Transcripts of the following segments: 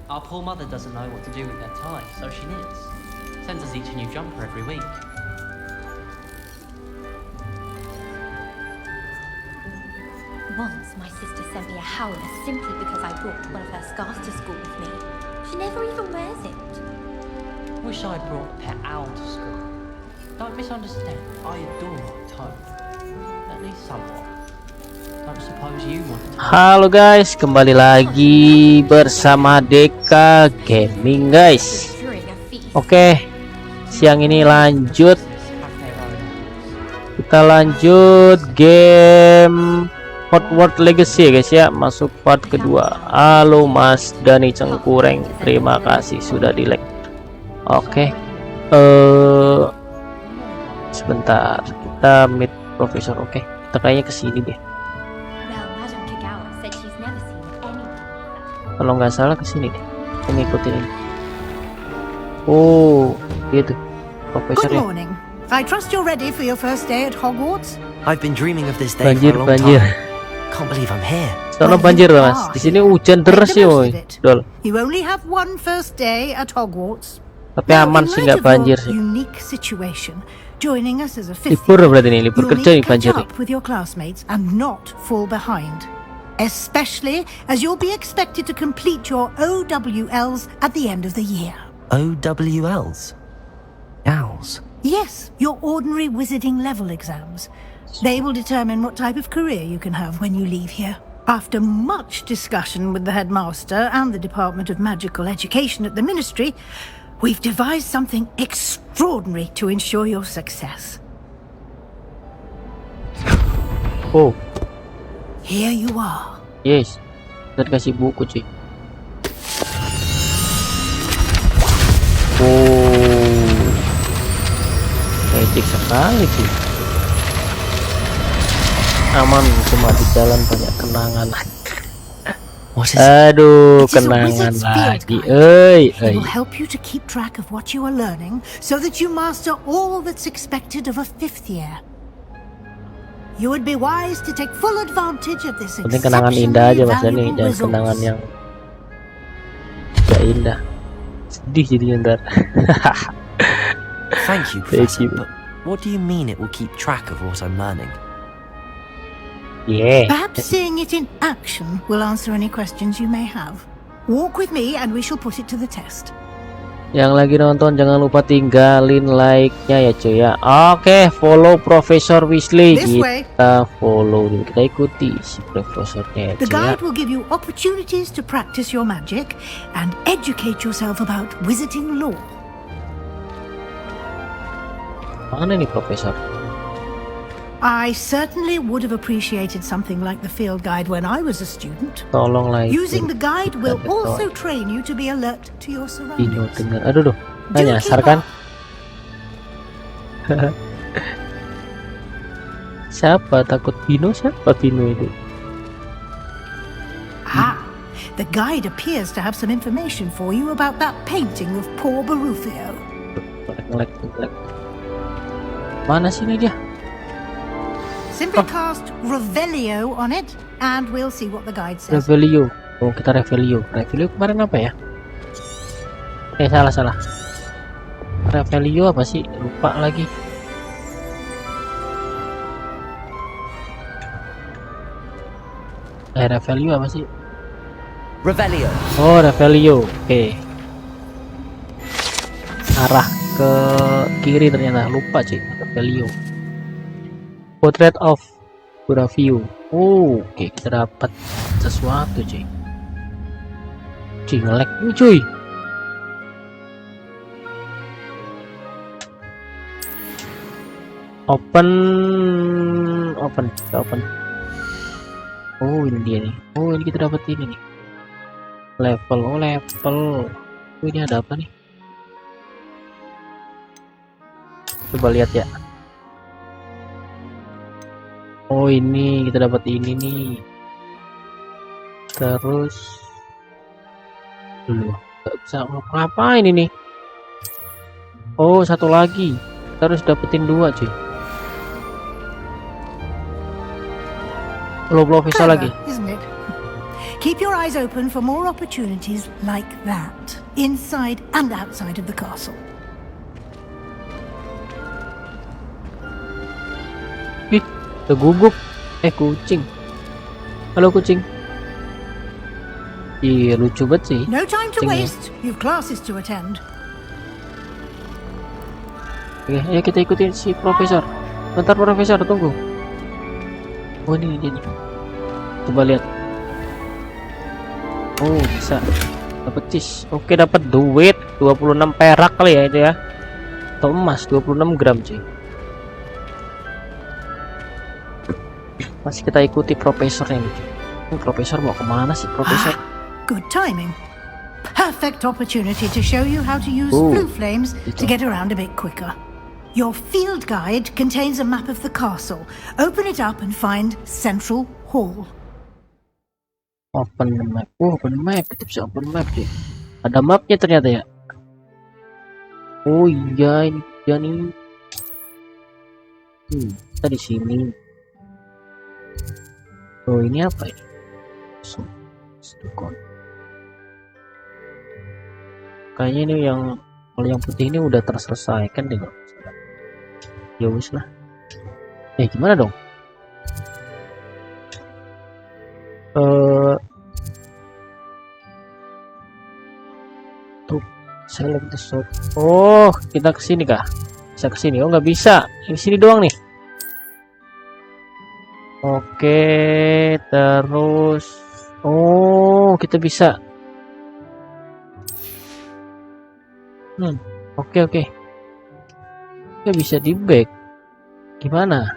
Our poor mother doesn't know what to do with their time, so she knits. Sends us each a new jumper every week. Once, my sister sent me a howler simply because I brought one of her scarves to school with me. She never even wears it. Wish I brought Pet Owl to school. Don't misunderstand, I adore Toad. At least somewhat. Don't suppose you want to. Halo guys, kembali lagi bersama Deka Gaming guys. Oke, siang ini lanjut. Kita lanjut game Hogwarts Legacy ya guys ya, masuk part kedua. Halo Mas Dani Cengkureng, terima kasih sudah di-like. Oke, sebentar kita meet profesor. Oke, kita kayaknya kesini deh. Kalau nggak salah kesini deh, kita ngikutin ini. Oh, gitu profesor ya. Good morning. I trust you're ready for your first day at Hogwarts. I've been dreaming of this day Banjir, for a long banjir. time. Can't believe I'm here. Soalnya banjir Mas. Di sini hujan deras sih, woi. Dol. You only have one first day at Hogwarts. Tapi aman sih, nggak banjir sih. Unique situation. Joining us as a fifth Libur berarti nih, libur kerja nih banjir. Catch up with your classmates and not fall behind. Especially as you'll be expected to complete your OWLs at the end of the year. OWLs? Owls? Yes, your ordinary wizarding level exams. They will determine what type of career you can have when you leave here. After much discussion with the headmaster and the Department of Magical Education at the Ministry, we've devised something extraordinary to ensure your success. Oh, Here you are. yes. Kita dikasih buku cuy. Oh, magic sekali sih. Aman, cuma di jalan banyak kenangan. Aduh, kenangan lagi. It will help you to keep track of what you are learning so that you master all that's expected of a fifth year. You would be wise to take full advantage of this Penting kenangan indah aja Mas Dani, valuable jangan kenangan resource. yang gak indah. Sedih jadinya ntar. Thank you, Thank Professor. you. But what do you mean it will keep track of what I'm learning? Yeah. Perhaps seeing it in action will answer any questions you may have. Walk with me and we shall put it to the test. Yang lagi nonton jangan lupa tinggalin like-nya ya cuy ya. Oke, follow Profesor Weasley. This way. Kita follow dulu, kita ikuti si profesornya ya The cuy ya. guide will give you opportunities to practice your magic and educate yourself about wizarding lore. Mana nih profesor? I certainly would have appreciated something like the field guide when I was a student. Tolong like. Using the guide will also train you to be alert to your Bino surroundings. dengar. Aduh, Do nggak nyasar keep kan? up. Siapa takut Bino? Siapa Bino itu? The guide appears to have some information for you about that painting of poor Barufio. Ngelek. Mana sih ini dia? Simply cast Revelio on it, and we'll see what the guide says. Revelio. Oh, kita Revelio. Revelio kemarin apa ya? Salah. Revelio apa sih? Lupa lagi. Revelio apa sih? Revelio. Oh, Revelio. Oke. Arah ke kiri ternyata. Lupa cuy. Revelio. Portrait of Barufio. Oh, oke, kita dapat sesuatu cuy. Cuy, nge-lag nih cuy. Open. Oh, ini dia nih. Oh, ini kita dapat ini nih. Level. Oh, ini ada apa nih? Coba lihat ya. Oh, ini kita dapat ini nih. Terus belum bisa ngapain ini? Oh, satu lagi. Kita harus dapetin 2 cuy. Belum bisa lagi. Isn't it? Keep your eyes open for more opportunities like that, inside and outside of the castle. Ih, ada guguk. Kucing. Halo kucing. Iya, lucu banget sih. No time to kucingnya. waste. You've classes to attend. Oke, ayo kita ikutin si profesor. Bentar profesor, tunggu. Oh ini dia nih. Coba lihat. Oh bisa. Dapat cheese. Oke, dapat duit 26 perak kali ya itu ya. Atau emas 26 gram cuy. Masih kita ikuti profesornya nih. Profesor mau kemana sih profesor? Good timing. Perfect opportunity to show you how to use blue flames to get around a bit quicker. Your field guide contains a map of the castle. Open it up and find Central Hall. Open map. Open map. Kita bisa open map deh. Ada mapnya ternyata ya. Oh iya, ini dia nih. Kita di sini. Oh ini apa ini? Kayaknya ini yang kalau yang putih ini udah terselesaikan deh. Ya wis lah. Gimana dong? Tuh, select the shot. Oh, kita kesini kah? Bisa kesini? Oh nggak bisa. Di sini doang nih. Oke, terus. Oh, kita bisa. Oke. Kita bisa di back. Gimana?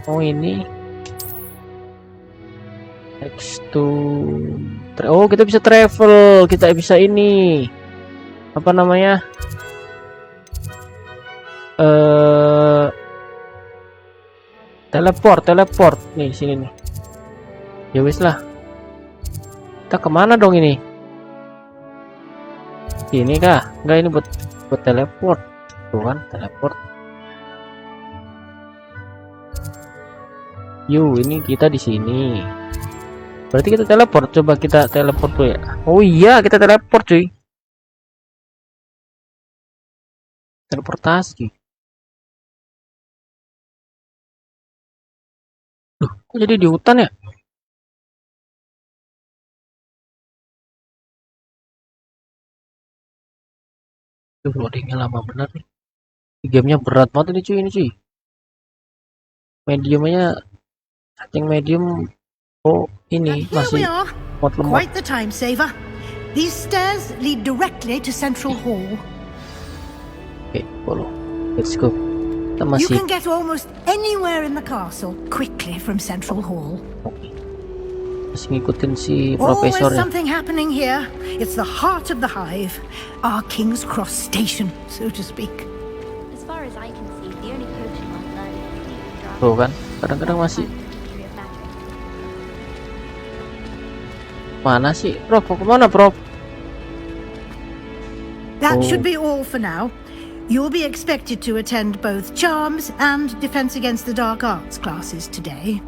Oh ini. Next to. Oh, kita bisa travel. Kita bisa ini. Apa namanya? Teleport nih sini nih. Ya wis lah. Kita kemana dong ini? Ini kah? Enggak, ini buat teleport. Tuh kan, teleport. Yuk, ini kita di sini. Berarti kita teleport. Coba kita teleport tuh ya. Oh iya, kita teleport cuy. Teleportasi. Duh, kok jadi di hutan ya? Duh, loadingnya lama bener nih. Gamenya berat banget ini cuy, Mediumnya setting medium. Oh, ini Here masih we are. mod lemot. Quite the time saver. These stairs lead directly to Central Hall. Oke, follow. Let's go. Kita You masih. can get almost anywhere in the castle quickly from Central Hall. Masih ngikutin si Always profesornya. something happening here. It's the heart of the hive, our King's Cross station, so to speak. As far as I can see, the only potion I've learned is completely dry. Tuh kan, kadang-kadang masih. History of magic. Mana sih, Prof? Mau kemana, Prof? That Oh. should be all for now. You'll be expected to attend both Charms and Defense Against the Dark Arts classes today.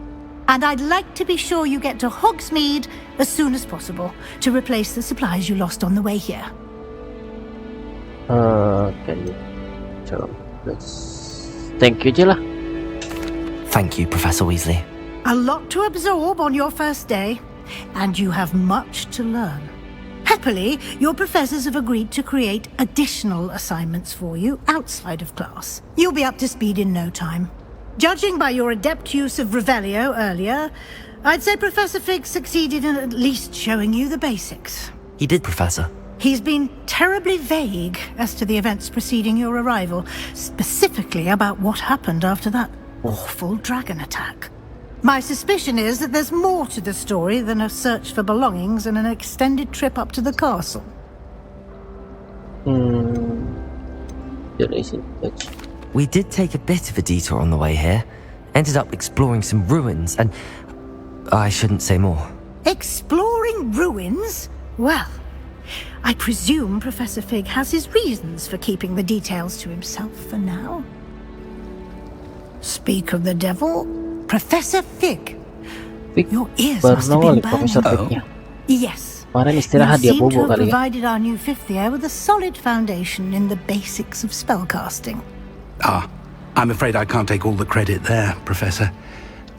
And I'd like to be sure you get to Hogsmeade as soon as possible to replace the supplies you lost on the way here. Can you so let's thank you aja lah. Thank you, Professor Weasley. A lot to absorb on your first day, and you have much to learn. Happily, your professors have agreed to create additional assignments for you outside of class. You'll be up to speed in no time. Judging by your adept use of Revelio earlier, I'd say Professor Fig succeeded in at least showing you the basics. He did, Professor. He's been terribly vague as to the events preceding your arrival, specifically about what happened after that awful dragon attack. My suspicion is that there's more to the story than a search for belongings and an extended trip up to the castle. There isn't much. We did take a bit of a detour on the way here. Ended up exploring some ruins and... I shouldn't say more. Exploring ruins? Well, I presume Professor Fig has his reasons for keeping the details to himself for now. Speak of the devil, Professor Fig. Fig Your ears baru must have nongol been nih Profesor burning. Fignya. Yes. Kemarin You istirahat dia seem to bobo have kali ya. provided our new fifth year with a solid foundation in the basics of spellcasting. I'm afraid I can't take all the credit there, Professor.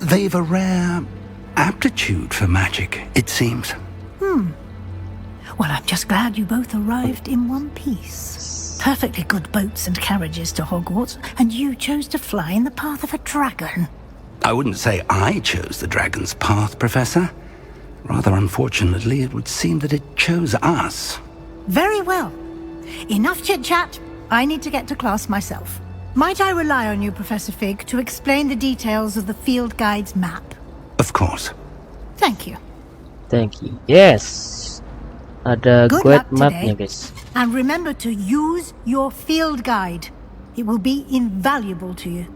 They've a rare aptitude for magic, it seems. Well, I'm just glad you both arrived in one piece. Perfectly good boats and carriages to Hogwarts, and you chose to fly in the path of a dragon. I wouldn't say I chose the dragon's path, Professor. Rather unfortunately, it would seem that it chose us. Very well. Enough chit-chat. I need to get to class myself. Might I rely on you, Professor Fig, to explain the details of the field guide's map? Of course. Thank you. Thank you. Yes. Ada Good guide luck mapnya today. guys. And remember to use your field guide. It will be invaluable to you.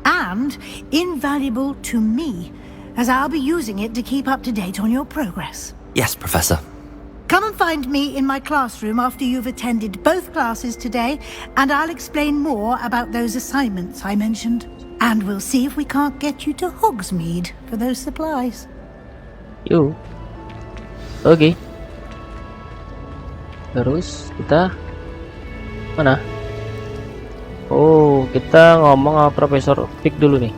And invaluable to me, as I'll be using it to keep up to date on your progress. Yes, Professor. Come and find me in my classroom after you've attended both classes today, and I'll explain more about those assignments I mentioned. And we'll see if we can't get you to Hogsmeade for those supplies. Yuk. Oke. Terus kita mana? Oh, kita ngomong sama Profesor Fig dulu nih.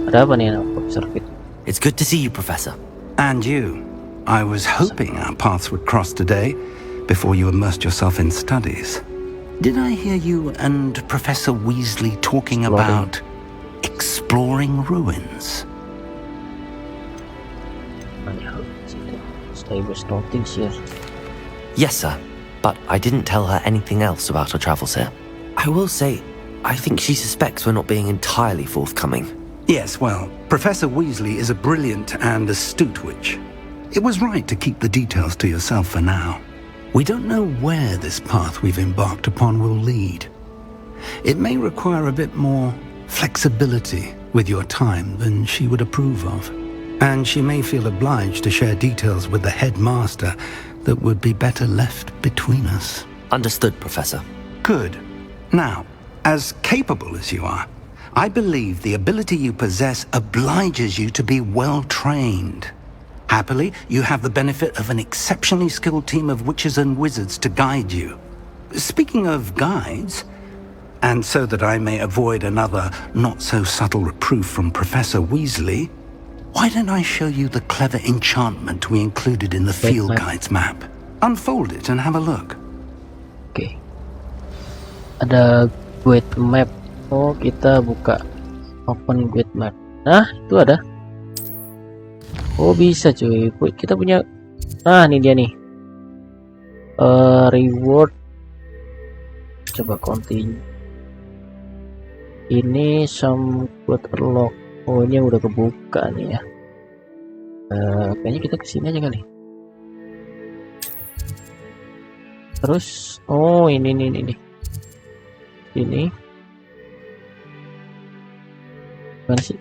Ada apa nih sama Profesor Fig? It's good to see you, Professor. And you. I was hoping our paths would cross today, before you immersed yourself in studies. Did I hear you and Professor Weasley talking about exploring ruins? Yes, sir. But I didn't tell her anything else about our travels here. I will say, I think she suspects we're not being entirely forthcoming. Yes, well, Professor Weasley is a brilliant and astute witch. It was right to keep the details to yourself for now. We don't know where this path we've embarked upon will lead. It may require a bit more flexibility with your time than she would approve of. And she may feel obliged to share details with the headmaster that would be better left between us. Understood, Professor. Good. Now, as capable as you are, I believe the ability you possess obliges you to be well trained. Happily, you have the benefit of an exceptionally skilled team of witches and wizards to guide you. Speaking of guides, and so that I may avoid another not-so-subtle reproof from Professor Weasley, why don't I show you the clever enchantment we included in the field guide's map? Unfold it and have a look. Oke. Ada guide map. Oh, kita buka open guide map. Nah, itu ada. Oh, bisa cuy. Kita punya. Nah, ini dia nih. Reward. Coba continue. Ini some code unlock. Oh, ini udah kebuka nih ya. Kayaknya kita kesini aja kali. Terus, oh ini. Ini. Mana sih?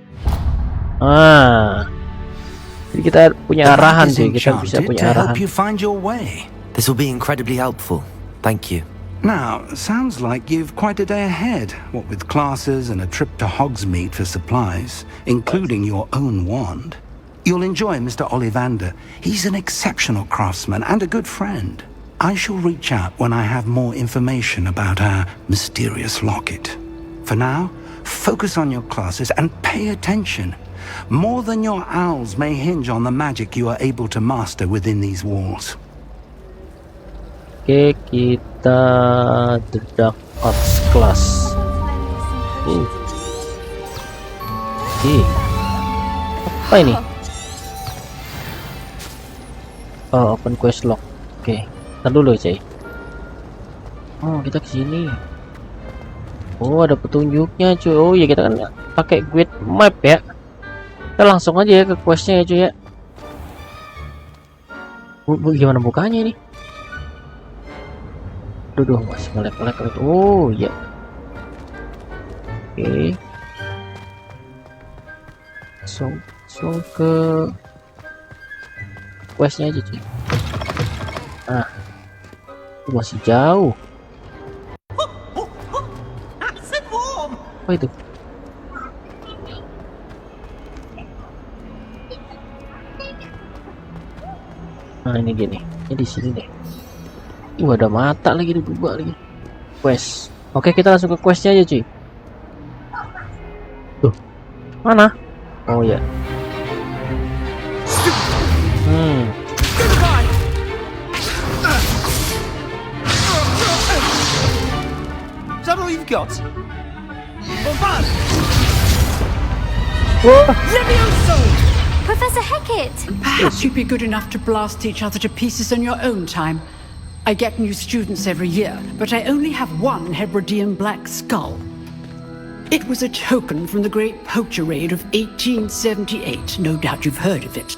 Jadi kita punya arahan sih. Kita bisa punya arahan. This will be incredibly helpful. Thank you. Now, sounds like you've quite a day ahead, what with classes and a trip to Hogsmeade for supplies, including your own wand. You'll enjoy Mr. Ollivander. He's an exceptional craftsman and a good friend. I shall reach out when I have more information about our mysterious locket. For now, focus on your classes and pay attention. More than your owls may hinge on the magic you are able to master within these walls. Oke, kita the Dark Arts class. Apa ini? Oh, open quest log. Oke, ntar dulu cuy. Oh, kita kesini. Oh, ada petunjuknya cuy. Oh ya, kita kan pakai guide map ya. Kita langsung aja ya ke questnya ya cuy ya. Gimana bukanya ini? Duh, masih melek-melek. Oh ya. Oke. Langsung ke questnya aja cuy. Nah, masih jauh. Apa itu? Nah ini gini, ini di sini nih. Ada mata lagi dibuka lagi. Quest. Oke, kita langsung ke questnya aja cuy. Tuh, mana? Oh ya. Is that all you've got? Bombard! Levioso! Professor Hecat! Perhaps you'd be good enough to blast each other to pieces in your own time. I get new students every year, but I only have one Hebridean black skull. It was a token from the Great Poacher Raid of 1878. No doubt you've heard of it.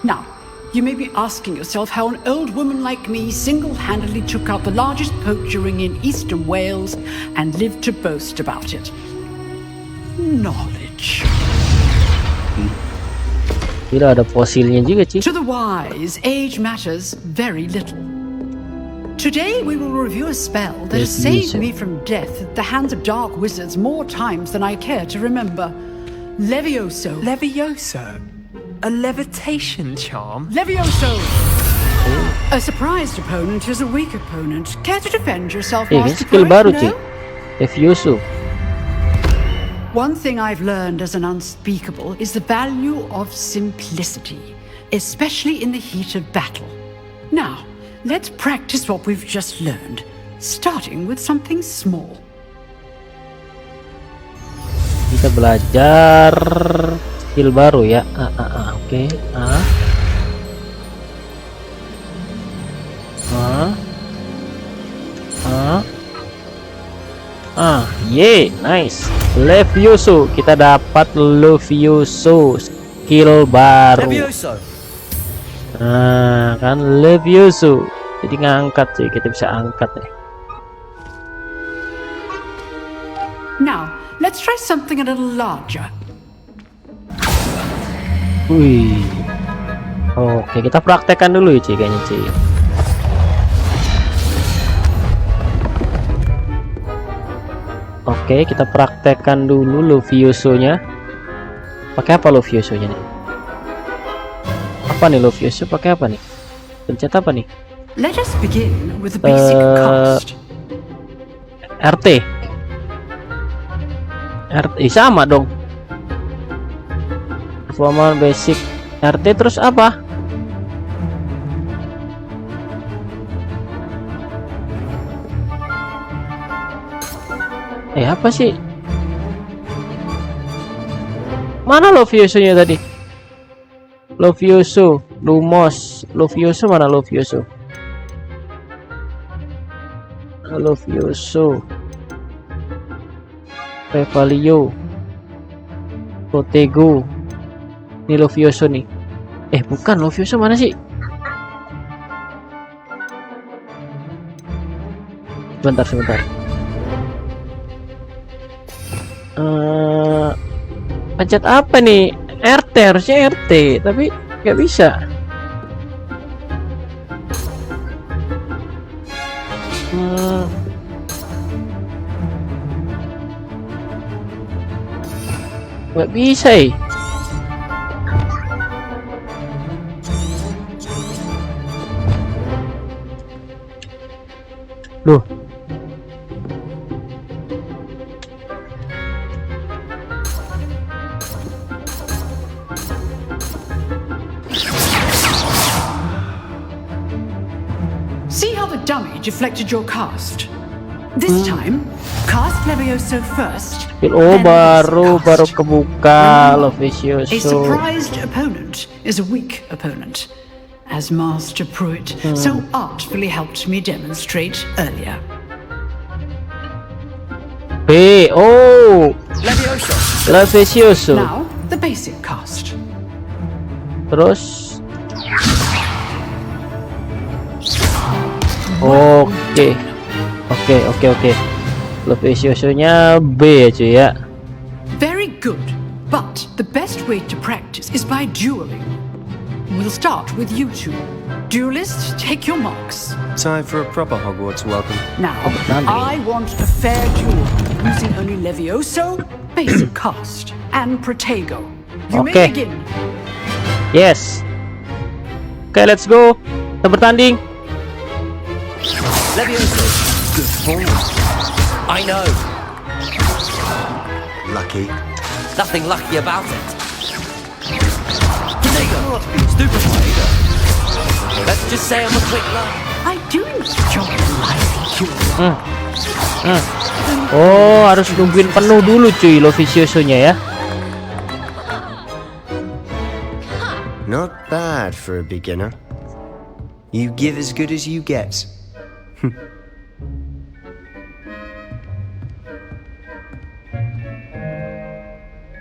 Now, you may be asking yourself how an old woman like me single-handedly took out the largest poacher ring in eastern Wales and lived to boast about it. Knowledge. Tidak ada fosilnya juga cuy. To the wise, age matters very little. Today we will review a spell that has saved me from death at the hands of dark wizards more times than I care to remember. Levioso. Levioso? A levitation charm? Levioso! A surprised opponent is a weak opponent. Care to defend yourself, Ini Master skill baru Poet? cuy. Levioso. One thing I've learned as an unspeakable is the value of simplicity, especially in the heat of battle. Now, let's practice what we've just learned, starting with something small. Kita belajar skill baru ya. Oke. Nice. Levioso, kita dapat Levioso skill baru. Levioso. Nah, kan Levioso. Jadi ngangkat sih, kita bisa angkat nih. Now, let's try something a little larger. Wih. Oke, kita praktekkan dulu ya, Ci, kayaknya, Ci. Oke, kita praktekkan dulu Levioso-nya. Pakai apa Levioso-nya nih? Apa nih Levioso? Pakai apa nih? Pencet apa nih? Let us begin with the basic cast. RT. Sama dong. Performance basic RT terus apa? Apa sih? Mana Levioso-nya tadi? Levioso, Lumos, Levioso mana Levioso? Levioso, Revalio, Protego. Ini Levioso nih. Bukan Levioso mana sih? Sebentar. Pencet apa nih? RT, harusnya RT, tapi nggak bisa. Nggak bisa Loh. See how the dummy deflected your cast? This time, cast Levioso first. Baru kebuka A Levioso. surprised opponent is a weak opponent, as Master Pruitt so artfully helped me demonstrate earlier. Levioso. Now, the basic cast. Terus Oke. Levioso-nya B ya cuy ya. Very good, but the best way to practice is by dueling. We'll start with you two. Duelists, take your marks. Time for a proper Hogwarts welcome. Now, I want a fair duel using only Levioso, basic cast, and Protego. You may Okay. begin. Yes. Oke, let's go. Kita bertanding. Leviosa. Good form. I know. Lucky. Nothing lucky about it. Stupefied. Let's just say I'm a quick learner. I do enjoy life. Oh, harus nungguin penuh dulu cuy Lovicioso-nya ya. Not bad for a beginner. You give as good as you get.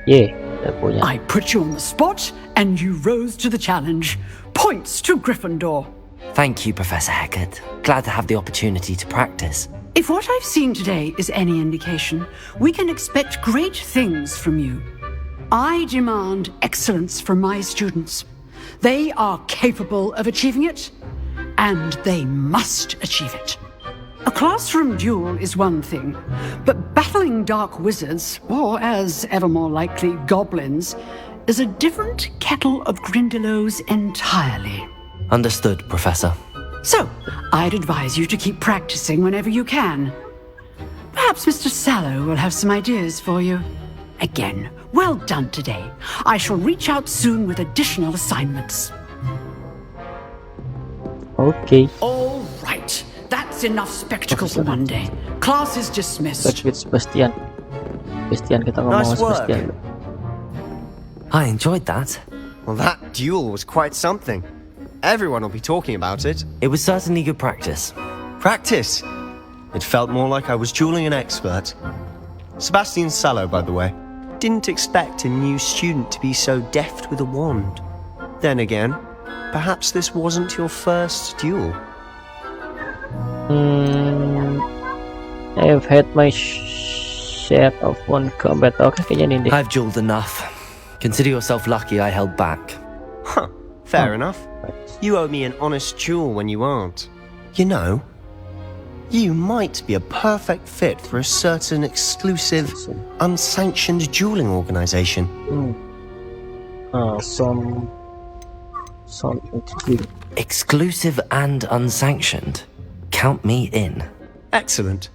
Kita punya. I put you on the spot, and you rose to the challenge. Points to Gryffindor. Thank you, Professor Hecat. Glad to have the opportunity to practice. If what I've seen today is any indication, we can expect great things from you. I demand excellence from my students. They are capable of achieving it, and they must achieve it. A classroom duel is one thing, but battling dark wizards, or as ever more likely, goblins, is a different kettle of Grindylows entirely. Understood, Professor. So, I'd advise you to keep practicing whenever you can. Perhaps Mr. Sallow will have some ideas for you. Again, well done today. I shall reach out soon with additional assignments. Oke. All right, that's enough spectacle for one day. Class is dismissed. Back with Sebastian. Sebastian, kita ngomong Nice sama work. Sebastian. I enjoyed that. Well, that duel was quite something. Everyone will be talking about it. It was certainly good practice. Practice. It felt more like I was dueling an expert. Sebastian Sallow, by the way. Didn't expect a new student to be so deft with a wand. Then again, perhaps this wasn't your first duel. I've had my share of one combat. Oke, kayaknya ini deh. I've dueled enough. Consider yourself lucky I held back. Huh, fair enough. You owe me an honest duel when you aren't. You know, you might be a perfect fit for a certain exclusive, unsanctioned dueling organization. Some Exclusive and unsanctioned. Count me in. Excellent.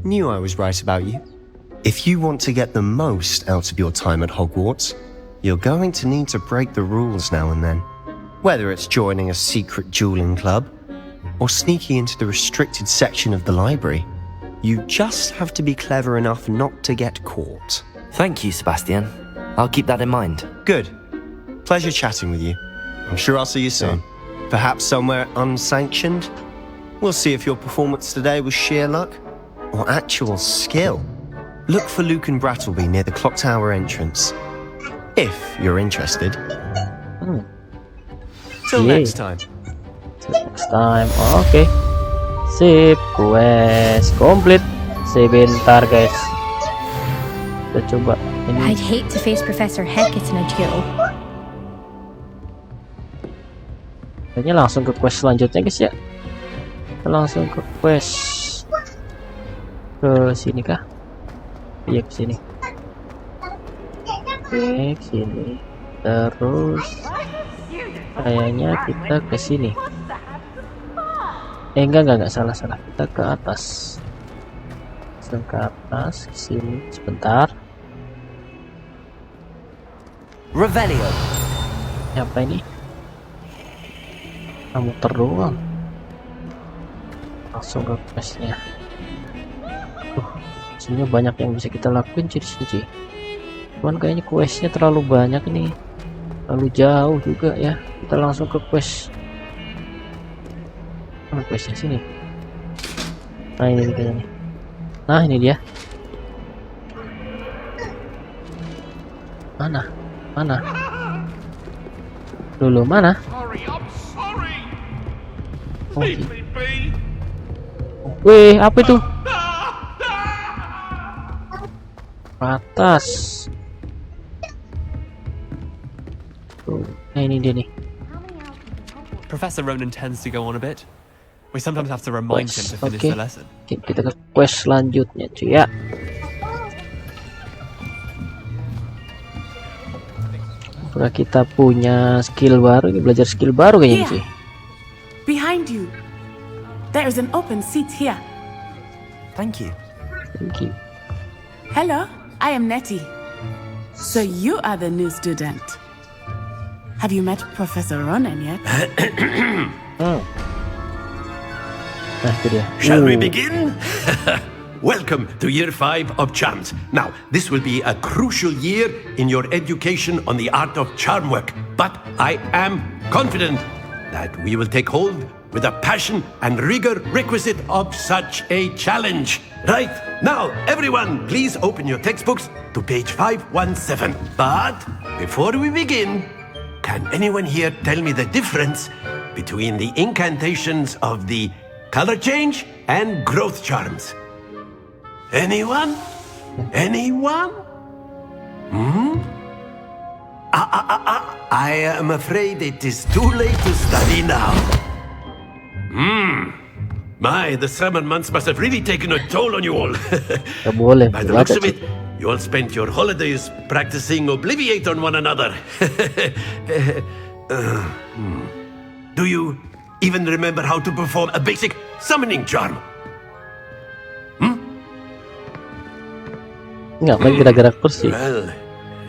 Knew I was right about you. If you want to get the most out of your time at Hogwarts, you're going to need to break the rules now and then. Whether it's joining a secret dueling club or sneaking into the restricted section of the library, you just have to be clever enough not to get caught. Thank you, Sebastian. I'll keep that in mind. Good. Pleasure chatting with you. I'm sure I'll see you soon. Perhaps somewhere unsanctioned? We'll see if your performance today was sheer luck or actual skill. Look for Luke and Brattleby near the clock tower entrance. If you're interested. Till next time. Next time. Oke. Sip, quest complete. Sebentar guys. Kita coba ini. I'd hate to face Professor Hecat in a duel. Kayaknya langsung ke quest selanjutnya guys ya. Kita langsung ke quest ke sini kah? Iya ke sini. Oke, ke sini. Terus kayaknya kita ke sini. Enggak salah. Kita ke atas. Ke atas, ke sini sebentar. Revelio. Apa ini? Kamu doang. Langsung ke questnya. Sebenarnya banyak yang bisa kita lakuin cuy di sini. Cuman kayaknya questnya terlalu banyak nih. Terlalu jauh juga ya. Kita langsung ke quest. Mana questnya sini? Nah ini kayaknya nih. Nah ini dia. Mana? Dulu mana? Oh, wih, apa itu? Atas. Nah ini dia nih. Professor Ronan tends to go on a bit. We sometimes have to remind him to finish the lesson. Oke, kita ke quest selanjutnya cuy ya. Udah kita punya skill baru, belajar skill baru kayaknya cuy. Behind you. There is an open seat here. Thank you. Thank you. Hello, I am Nettie. So you are the new student. Have you met Professor Ronan yet? Nah, itu dia. Shall we begin? Welcome to year 5 of charms. Now, this will be a crucial year in your education on the art of charm work. But I am confident that we will take hold with the passion and rigor requisite of such a challenge. Right, now, everyone, please open your textbooks to page 517. But before we begin, can anyone here tell me the difference between the incantations of the color change and growth charms? Anyone? Anyone? I am afraid it is too late to study now. My, the summer months must have really taken a toll on you all. Gak boleh. By the looks of it, you all spent your holidays practicing Obliviate on one another. Do you even remember how to perform a basic summoning charm? Nggak main gerak-gerak kursi. Well,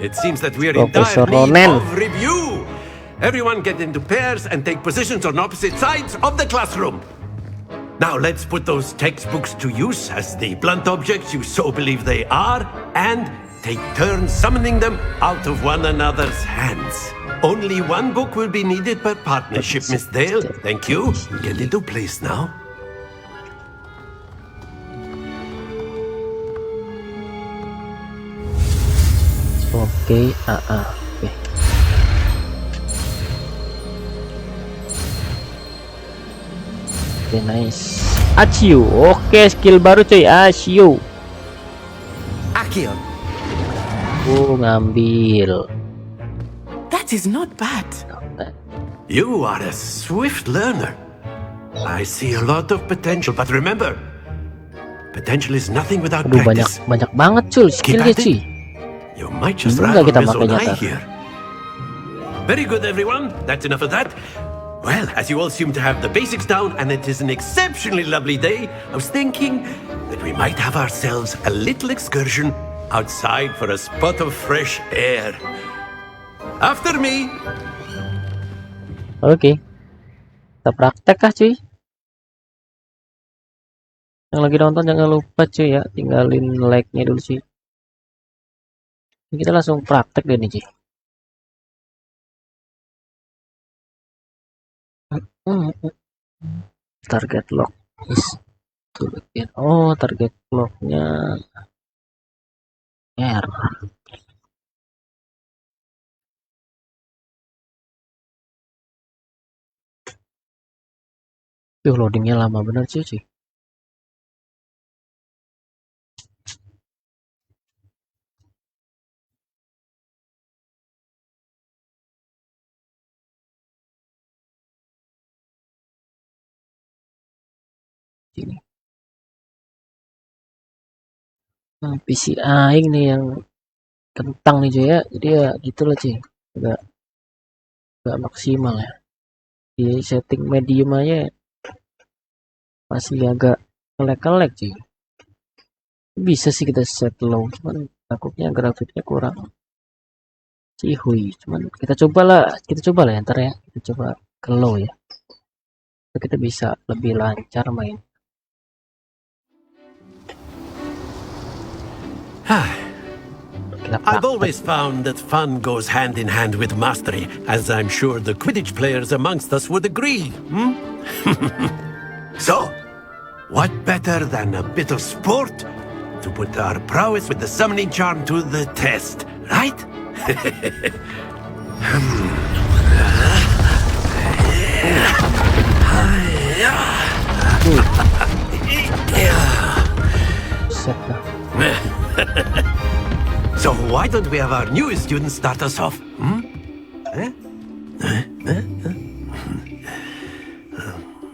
it seems that we are in Professor dire need Ronan. of review. Everyone get into pairs and take positions on opposite sides of the classroom. Now let's put those textbooks to use as the blunt objects you so believe they are, and take turns summoning them out of one another's hands. Only one book will be needed per partnership, Miss Dale. Thank you. Get into place now. Oke, oke. Oke, nice. Accio. Oke, skill baru cuy, Accio. Accio. Ngambil. That is not bad. You are a swift learner. I see a lot of potential, but remember, potential is nothing without Aduh, practice. banyak banget cuy skillnya cuy. You might just Enggak rattle kita Miss makanya, Onai Tar. here. Very good, everyone. That's enough of that. Well, as you all seem to have the basics down, and it is an exceptionally lovely day, I was thinking that we might have ourselves a little excursion outside for a spot of fresh air. After me. Oke. Kita praktek kah cuy? Yang lagi nonton jangan lupa cuy ya, tinggalin like-nya dulu sih. Kita langsung praktek deh nih cuy. Target lock is to begin. Oh, target locknya R. Loadingnya lama bener cuy. PC aing nih yang kentang nih cuy ya, jadi ya gitulah cuy, agak maksimal ya. Di setting medium aja masih agak kelek cuy. Bisa sih kita set low, cuman takutnya grafiknya kurang cihuy. Cuman kita coba lah ya ntar ya, kita coba ke low ya, kita bisa lebih lancar main. I've always found that fun goes hand in hand with mastery, as I'm sure the Quidditch players amongst us would agree. So, what better than a bit of sport to put our prowess with the summoning charm to the test, right? So why don't we have our newest student start us off?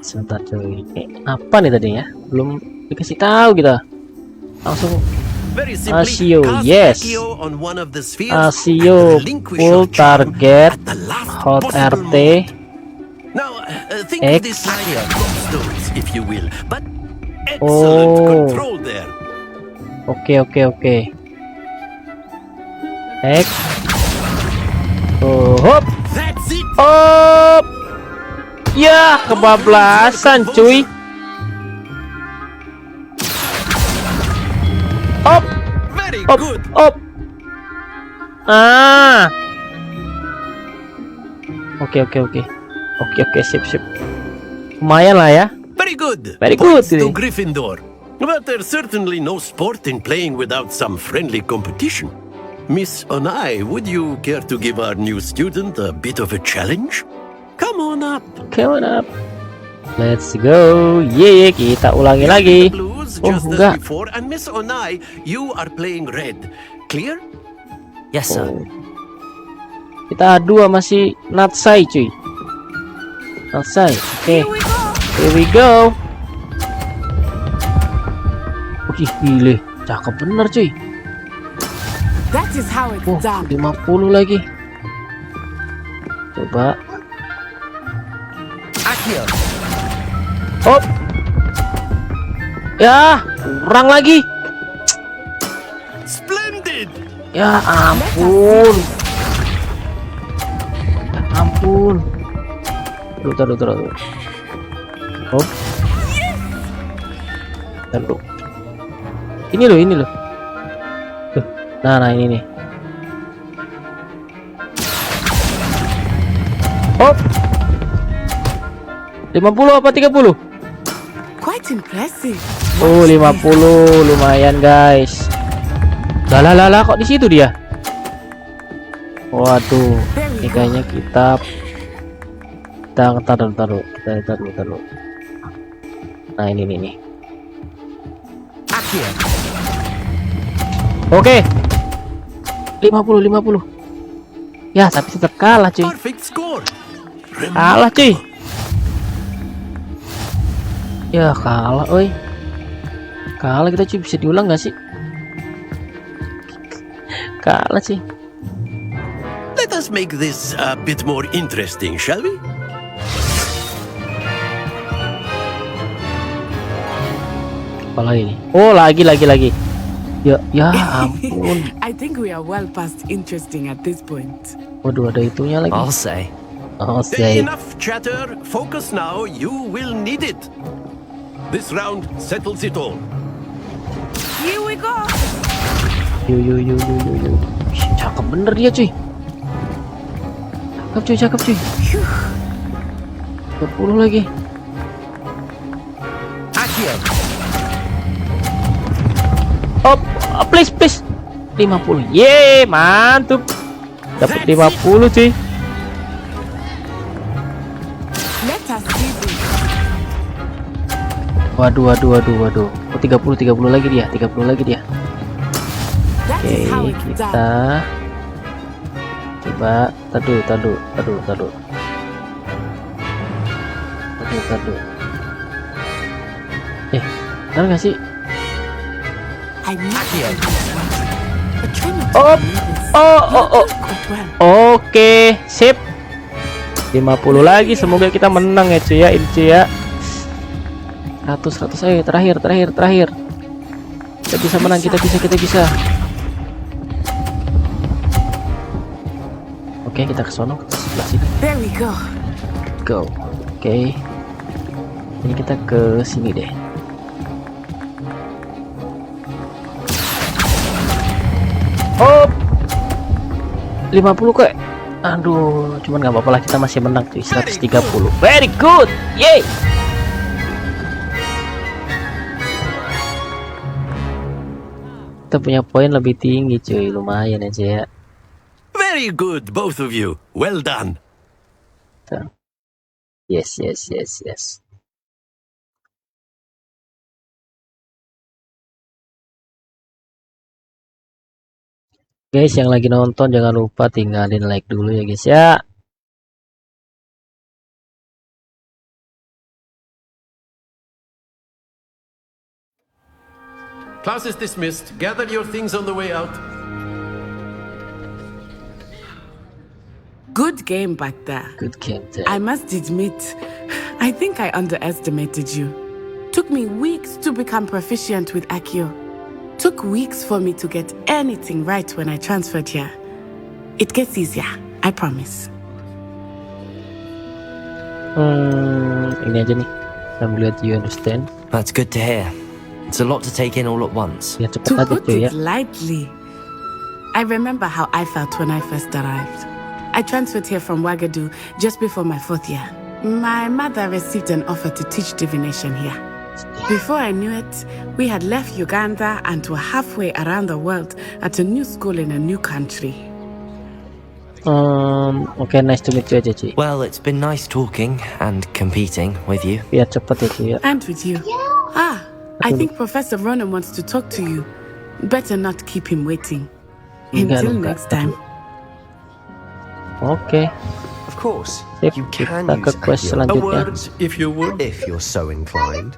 Sebentar cuy. Apa nih tadi ya? Belum dikasih tahu kita. Langsung Accio, yes. Accio full target hot RT Think of this like gobstones, if you will, but excellent control there. Oke. X. Hop. That's it. Hop. Ya, kebablasan cuy. Hop. Very Hop. good. Hop. Oke, sip. Lumayan lah ya. Very good. Very good. Points to Gryffindor. But there's certainly no sport in playing without some friendly competition. Miss Onai, would you care to give our new student a bit of a challenge? Come on up. Let's go. Yeah, kita ulangi lagi. Blues Oh, just enggak. as before, and Miss Onai, you are playing red. Clear? Yes, sir. Kita adu masih Natsai cuy. Natsai. Oke. Here we go. Oke, pilih. Cakep bener cuy. That is how it's done. 50 lagi. Coba. Akio. Hop. Ya, kurang lagi. Splendid. Ya ampun. Taruh. Hop. Taruh. Ini loh. Tuh. Nah ini nih. Hop. 50 apa 30? Quite impressive. Oh, 50 lumayan guys. Lah kok di situ dia? Waduh, ini kayaknya kita taruh. Nah ini nih. Oke. 50. Ya, tapi tetap kalah cuy. Perfect score. Kalah cuy. Ya kalah, oi. Kalah kita cuy, bisa diulang gak sih? Kalah sih. Let us make this a bit more interesting, shall we? Apa lagi nih? Oh, lagi. Ya ampun. I think we are well past interesting at this point. Waduh, ada itunya lagi. I'll say. Enough chatter. Focus now. You will need it. This round settles it all. Here we go. Yo. Cakep bener dia cuy. Cakep cuy. 20 lagi. Oh, please. 50. Yeay, mantap. Dapat 50 cuy. Let us see this. Waduh. Oh, 30 lagi dia. That Oke, is how it's kita done. coba taduh. Benar nggak sih? I need a trainer to Oh. do this. Oh. Quite well. Oke, sip. 50 lagi, semoga kita menang ya cuy ya, ini cuy ya. 100 ayo, terakhir. Kita bisa menang, kita bisa. Oke, kita ke sono, ke sebelah sini. There we go. Go. Oke. Ini kita ke sini deh. Oh. 50 kok. Aduh, cuman nggak apa-apa lah, kita masih menang tuh 130. Very good. Yay. Kita punya poin lebih tinggi cuy, lumayan aja ya. Very good, both of you. Well done. Yes. Guys, yang lagi nonton jangan lupa tinggalin like dulu ya guys ya. Class is dismissed. Gather your things on the way out. Good game back there. Good game there. I must admit, I think I underestimated you. Took me weeks to become proficient with Accio. Took weeks for me to get anything right when I transferred here. It gets easier, I promise. Ini aja nih. Sambil lihat you understand. That's good to hear. It's a lot to take in all at once. Ya cepet To aja put cuy ya. it lightly, I remember how I felt when I first arrived. I transferred here from Ouagadougou just before my 4th year. My mother received an offer to teach divination here. Before I knew it, we had left Uganda and were halfway around the world at a new school in a new country. Okay, nice to meet you aja cuy. Well, it's been nice talking and competing with you. Biar cepet ya cuy ya. And with you. I think Professor Ronan wants to talk to you. Better not keep him waiting. Until next time. Oke. Of course, Sip, you can kita ke use quest Accio. A selanjutnya. word, if you would. If you're so inclined.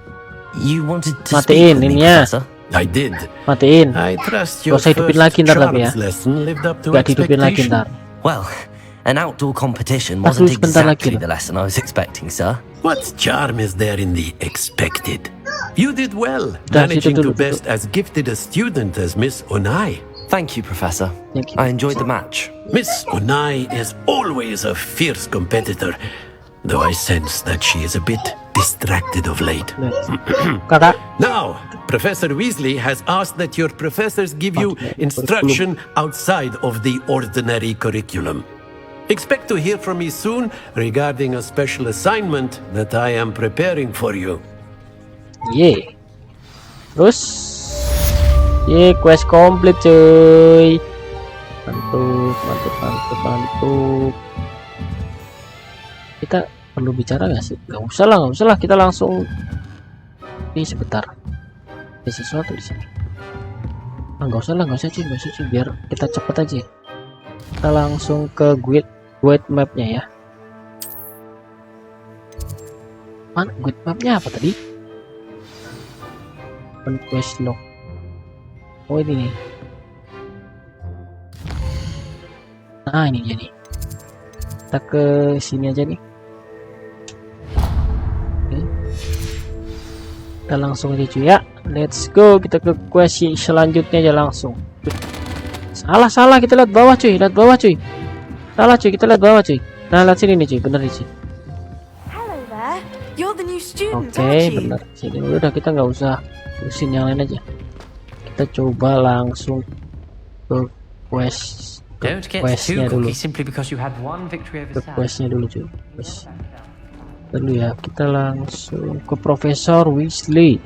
You wanted to Matiin speak with me, ininya. Professor? I did. Matiin. I trust Gak your usah hidupin lagi first ntar tapi ya. charms lesson lived up to Gak dihidupin lagi expectation. ntar. Well, an outdoor competition Pas wasn't dulu sebentar lagi exactly loh. the lesson I was expecting, sir. What charm is there in the expected? You did well, Dah, managing situ to dulu, best as gifted a student as Miss Onai. Thank you, Professor. Thank you. I enjoyed the match. Miss Onai is always a fierce competitor, though I sense that she is a bit distracted of late. Kakak. Now, Professor Weasley has asked that your professors give you instruction outside of the ordinary curriculum. Expect to hear from me soon regarding a special assignment that I am preparing for you. Ye. Terus. Ye, quest komplit cuy. Mantap. Kita perlu bicara gak sih? Gak usah lah. Kita langsung. Ini sebentar. Ada sesuatu di sini. Gak usah cuy. Biar kita cepet aja. Kita langsung ke guide mapnya ya. Mana guide mapnya apa tadi? Quest log. Oh ini nih. Nah ini jadi. Kita ke sini aja nih. Oke. Kita langsung aja cuy ya. Let's go. Kita ke quest selanjutnya aja langsung. Salah kita lihat bawah cuy. Salah cuy, kita lihat bawah cuy. Nah lihat sini nih cuy, bener nih cuy. Hello there. You're the new student, Oke, bener. Sini udah kita nggak usah urusin yang lain aja. Kita coba langsung ke quest. Don't get too cocky simply because you had one victory over Ke questnya dulu cuy. Dulu ya, kita langsung ke Profesor Weasley.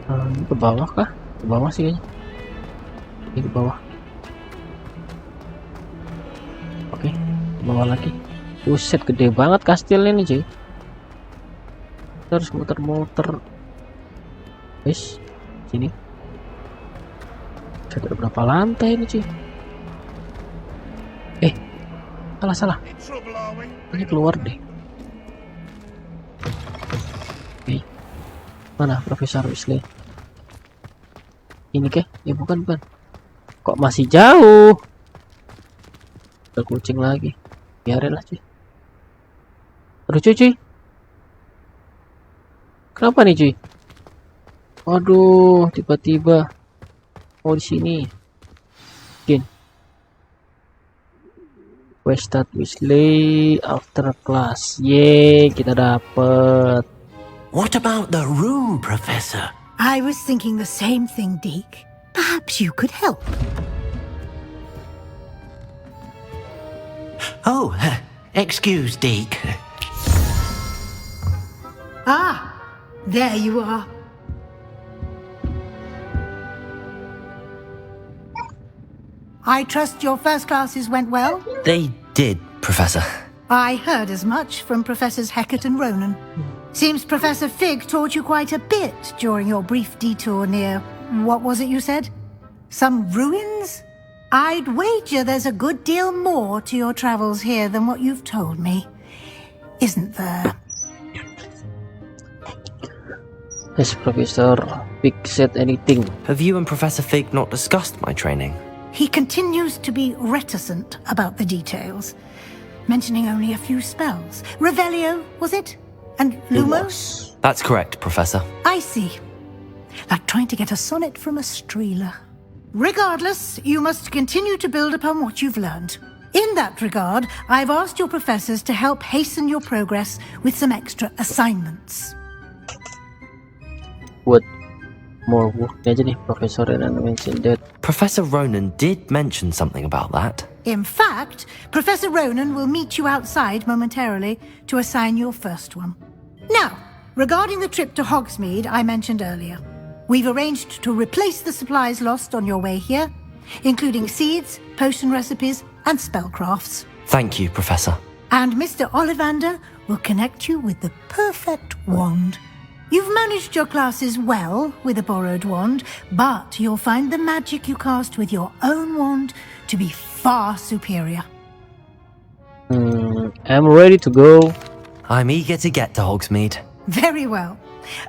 Ini ke bawah kah? Ke bawah sih kayaknya. Ini ke bawah. Oke, ke bawah lagi. Buset, gede banget kastilnya nih cuy. Terus muter-muter. Wes, sini. Ada berapa lantai ini cuy? Salah. Ini keluar deh. Oke. Mana Profesor Weasley? Ini kah? Ya bukan. Kok masih jauh? Ada kucing lagi. Biarin lah cuy. Aduh cuy. Kenapa nih cuy? Waduh, tiba-tiba. Oh di sini. Mungkin. Quest Weasley after class. Yeay, kita dapet. What about the room, Professor? I was thinking the same thing, Deke. Perhaps you could help. Oh, excuse, Deke. Ah, there you are. I trust your first classes went well? They did, Professor. I heard as much from Professors Hecat and Ronan. Seems Professor Fig taught you quite a bit during your brief detour near... what was it you said? Some ruins? I'd wager there's a good deal more to your travels here than what you've told me. Isn't there? Has Professor Fig said anything? Have you and Professor Fig not discussed my training? he continues to be reticent about the details, mentioning only a few spells. Revelio, was it? And Lumos? That's correct, Professor. I see. Like trying to get a sonnet from a streeler. Regardless, you must continue to build upon what you've learned. In that regard, I've asked your professors to help hasten your progress with some extra assignments. Buat more work aja nih, Professor Ronan mentioned that. Professor Ronan did mention something about that. In fact, Professor Ronan will meet you outside momentarily to assign your first one. Now, regarding the trip to Hogsmeade I mentioned earlier, we've arranged to replace the supplies lost on your way here, including seeds, potion recipes, and spellcrafts. Thank you, Professor. And Mr. Ollivander will connect you with the perfect wand. You've managed your classes well with a borrowed wand, but you'll find the magic you cast with your own wand to be far superior. I'm ready to go. I'm eager to get to Hogsmeade. Very well.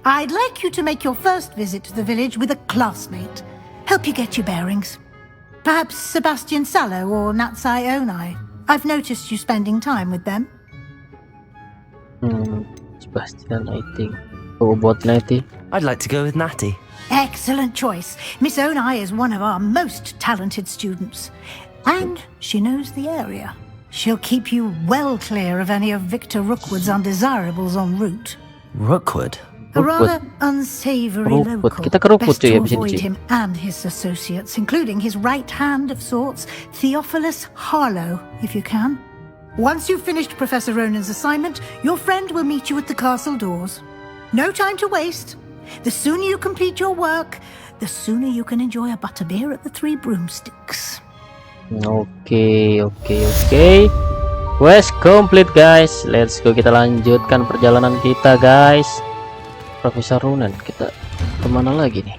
I'd like you to make your first visit to the village with a classmate. Help you get your bearings. Perhaps Sebastian Sallow or Natsai Onai. I've noticed you spending time with them. Sebastian, I think. Oh, about Natty. I'd like to go with Natty. Excellent choice. Miss Onai is one of our most talented students. And she knows the area. She'll keep you well clear of any of Victor Rookwood's undesirables en route. Rookwood? A rather unsavory local. Kita ke Rookwood, Best to cuy, abis ini, avoid cuy. him and his associates, including his right hand of sorts, Theophilus Harlow, if you can. Once you've finished Professor Ronan's assignment, your friend will meet you at the castle doors. No time to waste. The sooner you complete your work, the sooner you can enjoy a butterbeer at the Three Broomsticks. Oke. Quest complete, guys. Let's go, kita lanjutkan perjalanan kita, guys. Profesor Ronan, kita kemana lagi nih?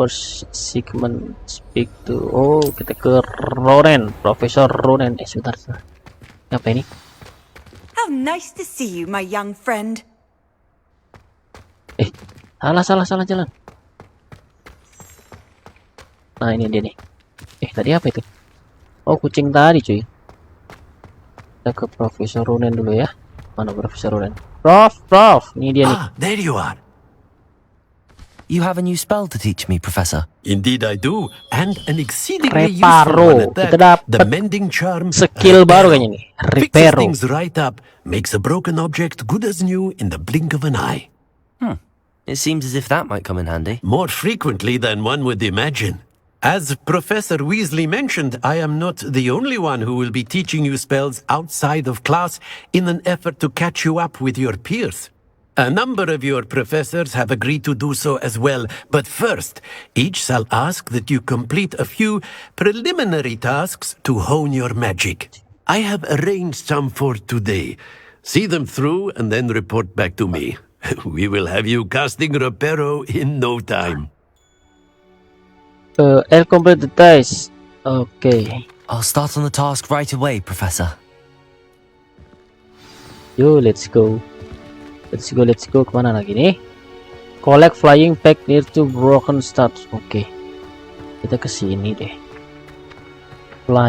First segment speak to. Oh, kita ke Ronan, Profesor Ronan. Sebentar. Apa ini? How nice to see you, my young friend. Salah jalan. Nah, ini dia nih. Tadi apa itu? Oh, kucing tadi, cuy. Kita ke Profesor Ronan dulu ya. Mana Profesor Ronan? Prof, ini dia nih. There you are. You have a new spell to teach me, Professor. Indeed I do, and an exceedingly useful Reparo. one at that. Kita dapat The mending charm. skill baru kayaknya nih. Fixes Reparo. things right up, makes a broken object good as new in the blink of an eye. It seems as if that might come in handy. More frequently than one would imagine. As Professor Weasley mentioned, I am not the only one who will be teaching you spells outside of class in an effort to catch you up with your peers. A number of your professors have agreed to do so as well, but first, each shall ask that you complete a few preliminary tasks to hone your magic. I have arranged some for today. See them through and then report back to me. We will have you casting Reparo in no time. I'll complete the task. Okay. I'll start on the task right away, Professor. Yo, let's go. Kemana lagi nih? Collect flying pack near to broken stars. Oke. Kita ke sini deh.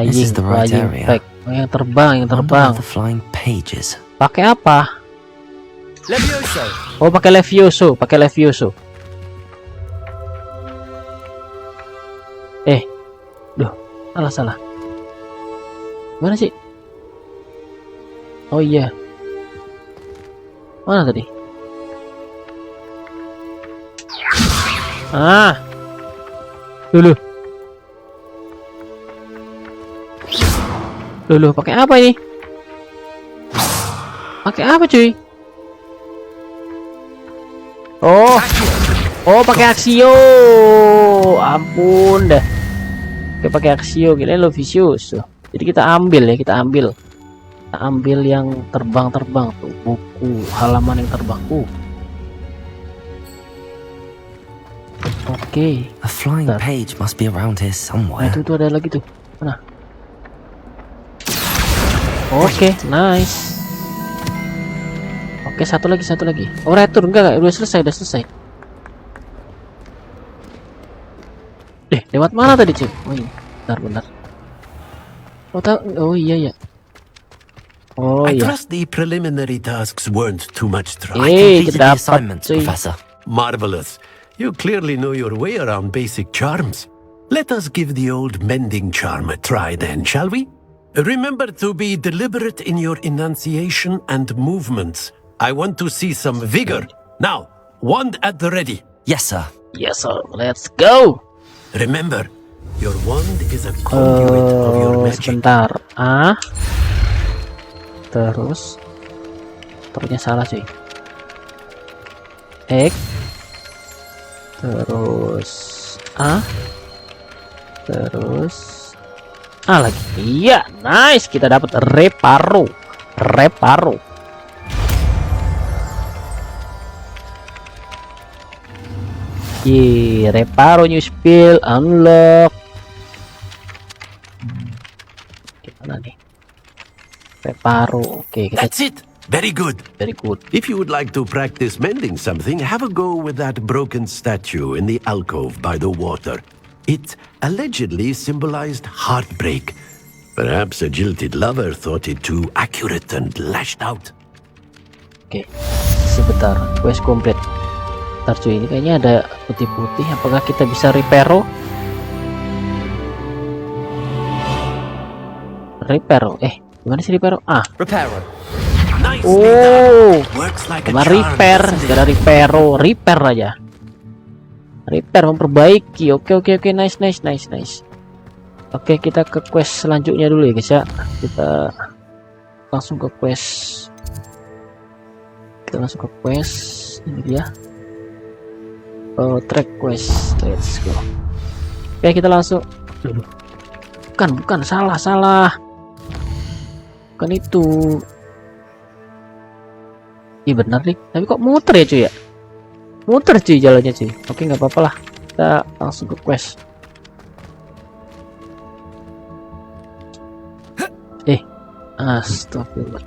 This is the right flying area. pack. Oh, yang terbang. The flying pages. Pakai apa? Levioso. Oh, pakai Levioso. Salah. Mana sih? Oh iya. Mana tadi? Dulu pakai apa ini? Pakai apa, cuy? Oh, pakai Axio. Ampun dah. Oke, pakai Axio, gila lo vicious. Jadi kita ambil yang terbang tuh, buku halaman yang terbang. Oke. A flying page must be around here somewhere. Itu ada lagi tuh. Mana? Oke, nice. Oke, satu lagi. Oh, retur enggak, udah selesai. Lewat mana tadi cuy? Oh iya, benar. Oh iya ya. Oh I iya. trust the preliminary tasks weren't too much trouble. I completed the assignments, cuy. Professor. Marvelous. You clearly know your way around basic charms. Let us give the old mending charm a try then, shall we? Remember to be deliberate in your enunciation and movements. I want to see some vigor. Now, wand at the ready. Yes, sir. Yes sir, let's go. Remember, your wand is a conduit of your magic. Sebentar. Terus terusnya salah cuy. Terus terus lagi. Iya, nice, kita dapat reparo. Reparo new skill unlock. Gimana nih? Reparo. Oke, kita. That's it. Very good. Very good. If you would like to practice mending something, have a go with that broken statue in the alcove by the water. It allegedly symbolized heartbreak. Perhaps a jilted lover thought it too accurate and lashed out. Oke, sebentar. Quest complete. Ntar cuy, ini kayaknya ada putih-putih. Apakah kita bisa reparo? Gimana sih reparo? Reparo. Cuma repair, segera repair aja. Repair, memperbaiki. Oke, nice. Oke, kita ke quest selanjutnya dulu ya guys ya. Kita langsung ke quest. Ini dia. Track quest. Let's go. Oke, kita langsung. Bukan, salah. Bukan itu. Iya benar nih, tapi kok muter ya cuy ya? Muter cuy jalannya cuy. Oke, nggak apa-apa lah. Kita langsung ke quest. Astagfirullah.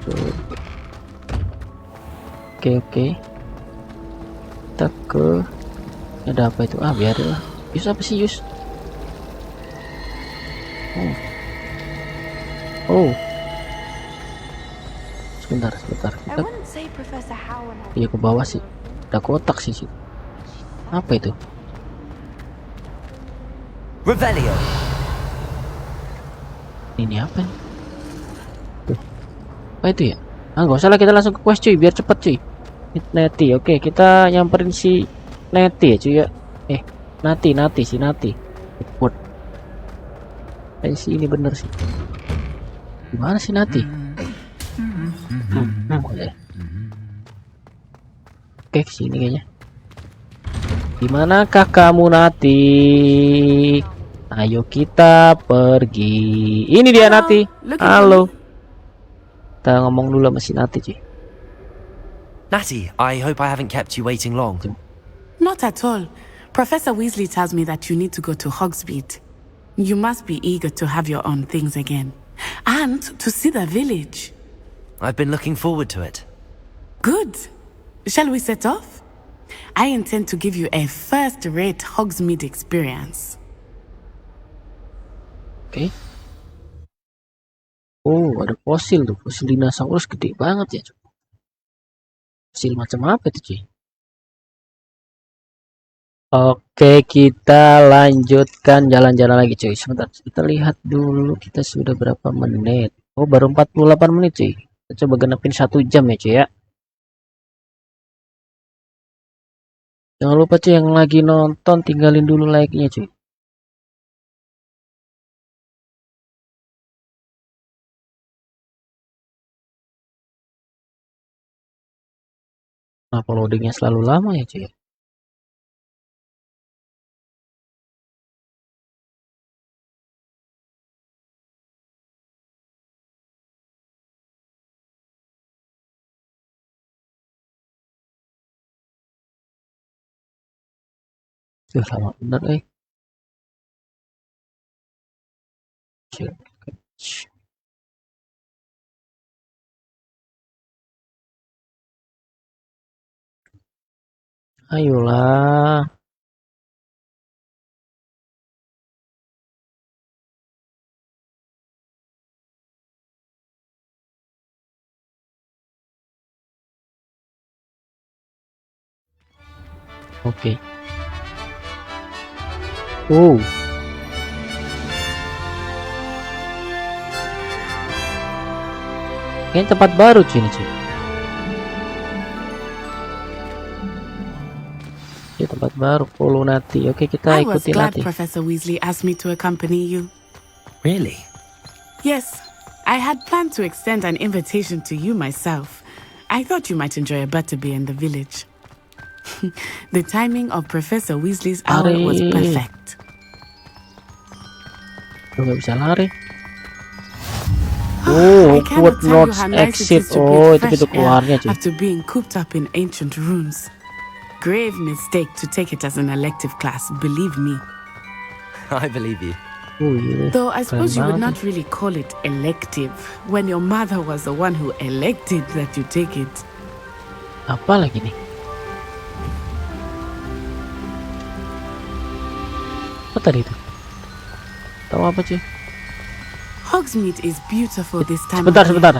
Oke. Kita ke. Ada apa itu? Biarin lah. Yus apa sih Yus? Oh. Sebentar. Kita iya ke bawah sih. Ada kotak sih. Apa itu? Revelio. Ini apa nih? Apa itu ya? Nggak usah lah, kita langsung ke quest cuy, biar cepet cuy. Neti, oke, kita nyamperin si Neti ya cuy ya. Nati. Buat. Si ini bener sih. Gimana sih Nati? Oke, kesini kayaknya. Dimanakah kamu Nati? Ayo kita pergi. Ini dia Nati. Halo. Kita ngomong dulu sama si Nati cuy. Natty, I hope I haven't kept you waiting long. Not at all. Professor Weasley tells me that you need to go to Hogsmeade. You must be eager to have your own things again. And to see the village. I've been looking forward to it. Good. Shall we set off? I intend to give you a first-rate Hogsmeade experience. Oke. Oh, ada fosil tuh. Fosil dinosaurus gede banget ya. Fosil macam apa itu cuy? Oke, kita lanjutkan jalan-jalan lagi cuy. Sebentar, kita lihat dulu kita sudah berapa menit. Oh, baru 48 menit cuy. Kita coba genepin 1 jam ya cuy ya. Jangan lupa cuy yang lagi nonton tinggalin dulu like-nya cuy. Kenapa loadingnya selalu lama ya cuy? Lama bener Ayolah. Oke. Oh. Kayaknya tempat baru cuy ini cuy. Ya, tempat baru follow Nati. Oke, kita I was ikutin glad Nati. Professor Weasley asked me to accompany you. Really? Yes, I had planned to extend an invitation to you myself. I thought you might enjoy a butterbeer in the village. The timing of Professor Weasley's hour was perfect. Nggak bisa lari. I Oh, cannot would tell you not how nice it exit. is to Oh, breathe itu pintu fresh air keluarnya cuy. after being cooped up in ancient rooms. Grave mistake to take it as an elective class, believe me. I believe you. Oh iya. Though I suppose you would banget. not really call it elective when your mother was the one who elected that you take it. Apa lagi nih? Apa tadi itu? Tahu apa cuy? Hogsmeade is beautiful this time Sebentar, of year. sebentar.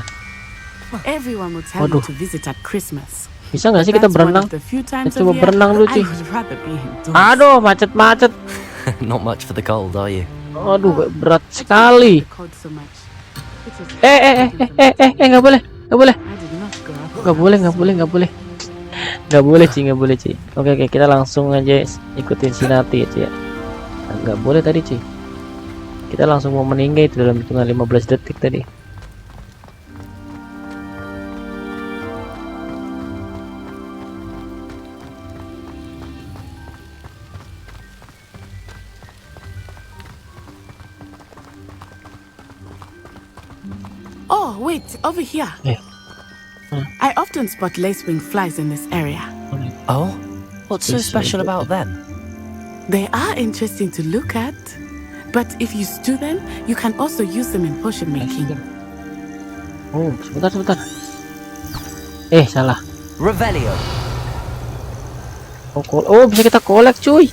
Everyone will tell Waduh. you to visit at Christmas. Bisa nggak sih kita That's one berenang? of the few times Kita coba of year berenang dulu I cuy. would rather be indoors. Aduh, macet-macet. Not much for the cold, are you? Aduh, berat sekali. The cold so much. It is Nggak boleh, nggak boleh, I did not grow up. nggak boleh, nggak boleh, nggak boleh. Nggak boleh cuy, nggak boleh cuy. Oke, kita langsung aja ikutin si Nati ya cuy ya. Nggak boleh tadi cuy. Kita langsung mau meninggal itu dalam hitungan 15 detik tadi. Oh, wait, over here. I often spot lacewing flies in this area. Oh? What's so special about them? They are interesting to look at, but if you stew them, you can also use them in potion making. Oh, sebentar. Salah. Revelio. Oh, bisa kita collect cuy.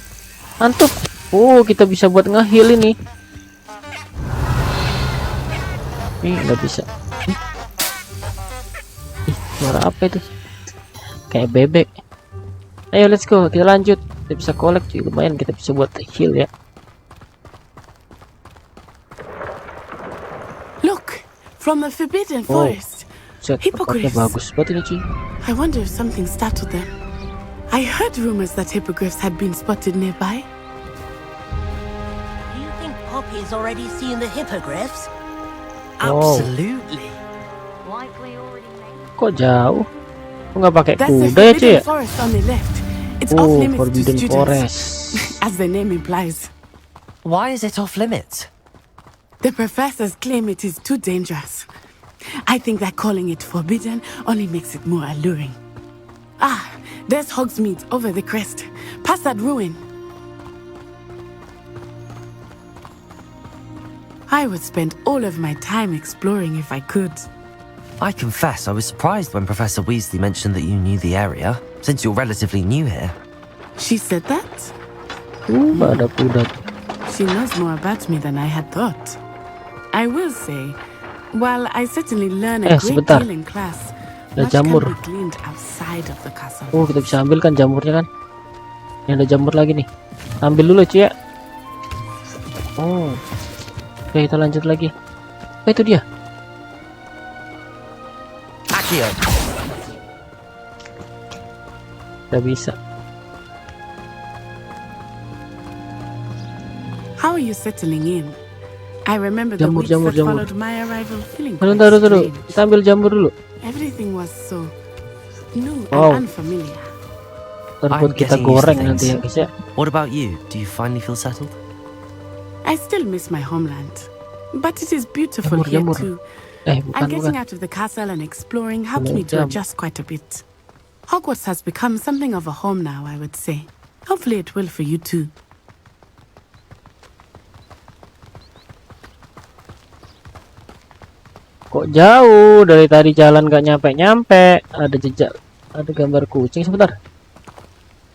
Mantap. Oh, kita bisa buat nge-heal ini. Nggak bisa. Suara apa itu? Kayak bebek. Ayo let's go, kita lanjut. Kita bisa collect cuy, lumayan kita bisa buat heal ya. Look, from the Forbidden Forest. Tempatnya bagus banget ini cuy. I wonder if something startled them. I heard rumors that hippogriffs had been spotted nearby. Do you think Poppy's already seen the hippogriffs? Absolutely. Kok jauh? Kok nggak pakai That's the kuda ya cuy Forbidden ya? Forest on the left. It's off Oh, limits to Forbidden students, Forest. as the name implies. Why is it off limits? The professors claim it is too dangerous. I think that calling it forbidden only makes it more alluring. Ah, there's Hogsmeade over the crest. Past that ruin. I would spend all of my time exploring if I could. I confess I was surprised when Professor Weasley mentioned that you knew the area, since you're relatively new here. She said that? Ada kuda. She knows more about me than I had thought. I will say, while I certainly learn a great sebentar. deal in class, Ada much can jamur. be gleaned outside of the castle. Oh, kita bisa ambil kan jamurnya kan? Ini ada jamur lagi nih. Ambil dulu cuy ya. Oh. Oke, kita lanjut lagi. Oh, itu dia. Accio. Gak bisa. How are you settling in? I remember the weeks that followed my arrival feeling quite Taruh. strange. Kita ambil jamur dulu. Everything was so new Wow. and unfamiliar. Buat kita goreng nanti ya guys ya. What about you? Do you finally feel settled? I still miss my homeland, but it is beautiful here too. And getting out of the castle and exploring helped me to adjust quite a bit. Hogwarts has become something of a home now, I would say. Hopefully it will for you too. Kok jauh dari tadi jalan gak nyampe. Ada jejak, ada gambar kucing. Sebentar.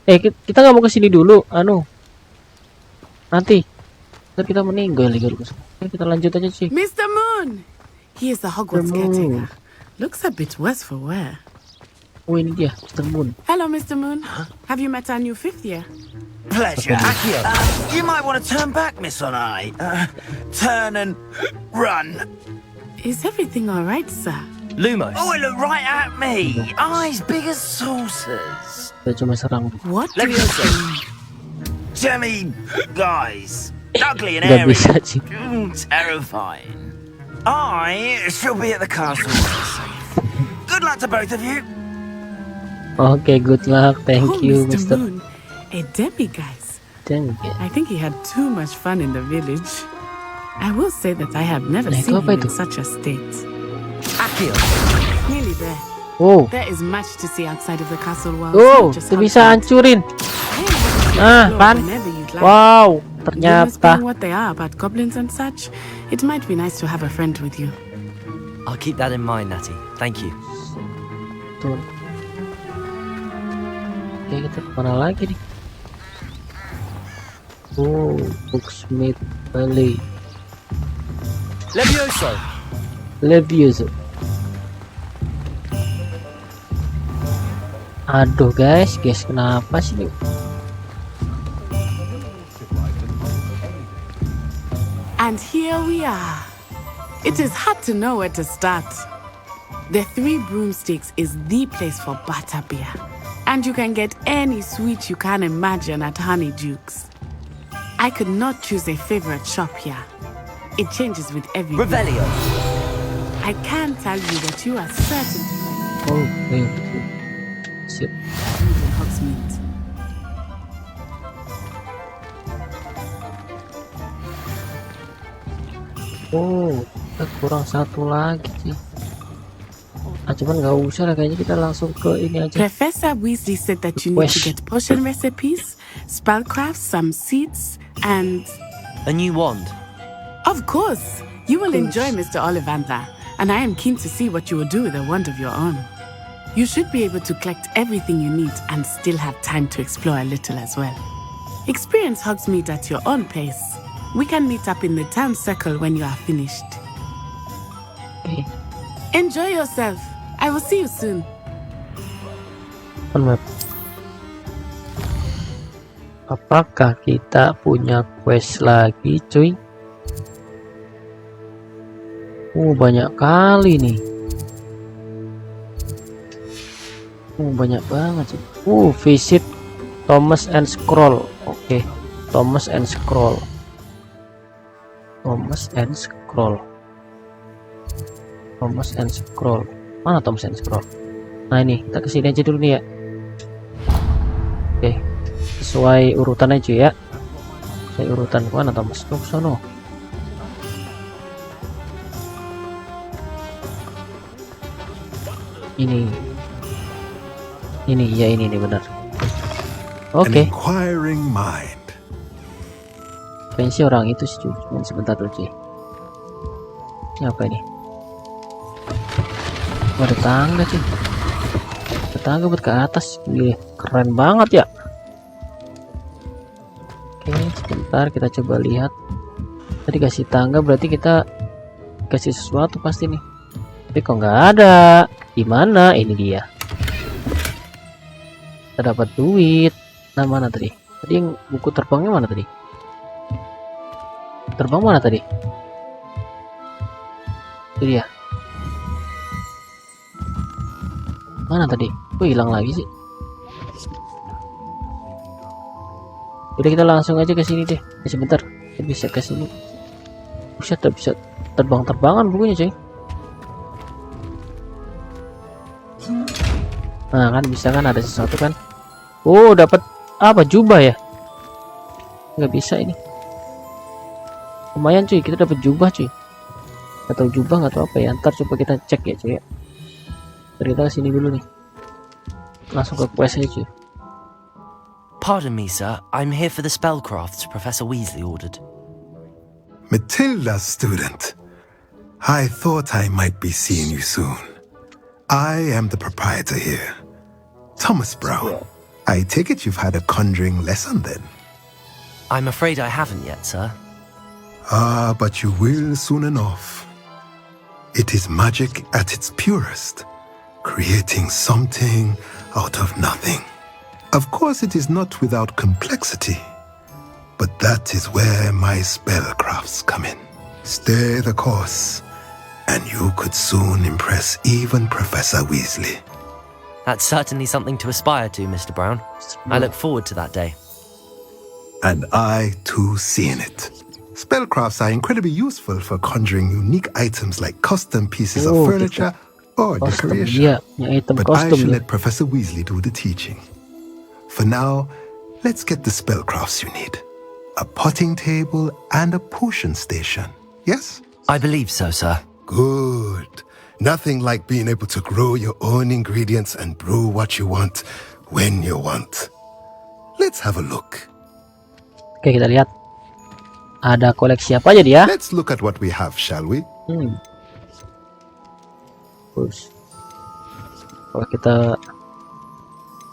Kita nggak mau kesini dulu. Nanti kita meninggal lagi. Kita lanjut aja sih. Mr. Moon, he is the Hogwarts caretaker. Looks a bit worse for wear. Oh, ini dia, Mr. Moon. Hello, Mr. Moon. Have you met our new fifth year? Pleasure. Akio, you might want to turn back, Miss Onai. Turn and run. Is everything all right, sir? Lumos. Oh, look right at me. Eyes big as saucers. Dia cuma serang. What? Leviosa. Jemmy guys. Ugly and Gak airy. bisa sih. Terrifying. I shall be at the castle when it's safe. Good luck to both of you. Okay, good luck. Thank you, Mr. Mr. Moon. A demiguise. Demiguise. I think he had too much fun in the village. I will say that I have never seen him in such a state. Akio. Nearly there. Oh. There is much to see outside of the castle walls. Oh, itu bisa hancurin. Kan? Wow, ternyata. What they are about goblins and such, it might be nice to have a friend with you. I'll keep that in mind, Natty. Thank you. Betul. Oke, kita kemana lagi nih? Oh, Booksmith Valley. Levioso. Levioso. Aduh guys, kenapa sih nih? And here we are. It is hard to know where to start. The Three Broomsticks is the place for butterbeer. And you can get any sweet you can imagine at Honeydukes. I could not choose a favorite shop here. It changes with every Revelio. I can tell you that you are certain to find Oh, sip. in Hogsmeade. Oh, kita kurang satu lagi sih. Cuman nggak usah lah, kayaknya kita langsung ke ini aja. Professor Weasley said that you need to get potion recipes, spellcraft, some seeds, and a new wand. Of course, you will enjoy Mr. Ollivander, and I am keen to see what you will do with a wand of your own. You should be able to collect everything you need and still have time to explore a little as well. Experience Hogsmeade at your own pace. We can meet up in the town circle when you are finished. Okay. Enjoy yourself. I will see you soon. On map. Apakah kita punya quest lagi, cuy? Banyak kali nih. Banyak banget sih. Visit Thomas and Scroll. Oke, Thomas and Scroll. Thomas and Scroll. Thomas and Scroll. Mana Thomas and Scroll? Nah ini, kita kesini aja dulu nih ya. Oke, sesuai urutan aja ya. Sesuai urutan. Mana Thomas? Ke sono. Ini ya, ini nih benar. Oke. Inquiring mind. Kayaknya sih orang itu sih, cuman sebentar dulu sih. Ini apa ini? Ada tangga sih. Ada tangga buat ke atas. Gila, keren banget ya. Oke, sebentar kita coba lihat. Tadi kasih tangga berarti kita kasih sesuatu pasti nih. Tapi kok nggak ada. Di mana? Ini dia. Kita dapat duit. Nah, mana tadi? Tadi yang buku terbangnya mana tadi? Terbang mana tadi? Itu dia. Mana tadi? Kok hilang lagi sih? Udah, kita langsung aja ke sini deh. Sebentar, kita bisa ke sini. Bisa terbang-terbangan bukunya, coy. Nah, kan bisa kan, ada sesuatu kan. Oh, dapat apa? Jubah ya? Nggak bisa ini. Lumayan cuy, kita dapat jubah cuy. Nggak tahu jubah, nggak tahu apa ya. Ntar coba kita cek ya cuy. Kita sini dulu nih. Langsung ke quest aja cuy. Pardon me, sir. I'm here for the spellcrafts Professor Weasley ordered. Matilda's student. I thought I might be seeing you soon. I am the proprietor here, Thomas Brown. I take it you've had a conjuring lesson then? I'm afraid I haven't yet, sir. Ah, but you will soon enough. It is magic at its purest. creating something out of nothing. Of course, it is not without complexity, but that is where my spellcrafts come in. Stay the course, and you could soon impress even Professor Weasley. That's certainly something to aspire to, Mr. Brown. I look forward to that day. And I, too, see in it. Spellcrafts are incredibly useful for conjuring unique items like custom pieces of furniture or decoration. But I shall let Professor Weasley do the teaching. For now, let's get the spellcrafts you need. A potting table and a potion station, yes? I believe so, sir. Good. Nothing like being able to grow your own ingredients and brew what you want when you want. Let's have a look. Oke, kita lihat. Ada koleksi apa aja dia? Let's look at what we have, shall we? Terus. Kalau kita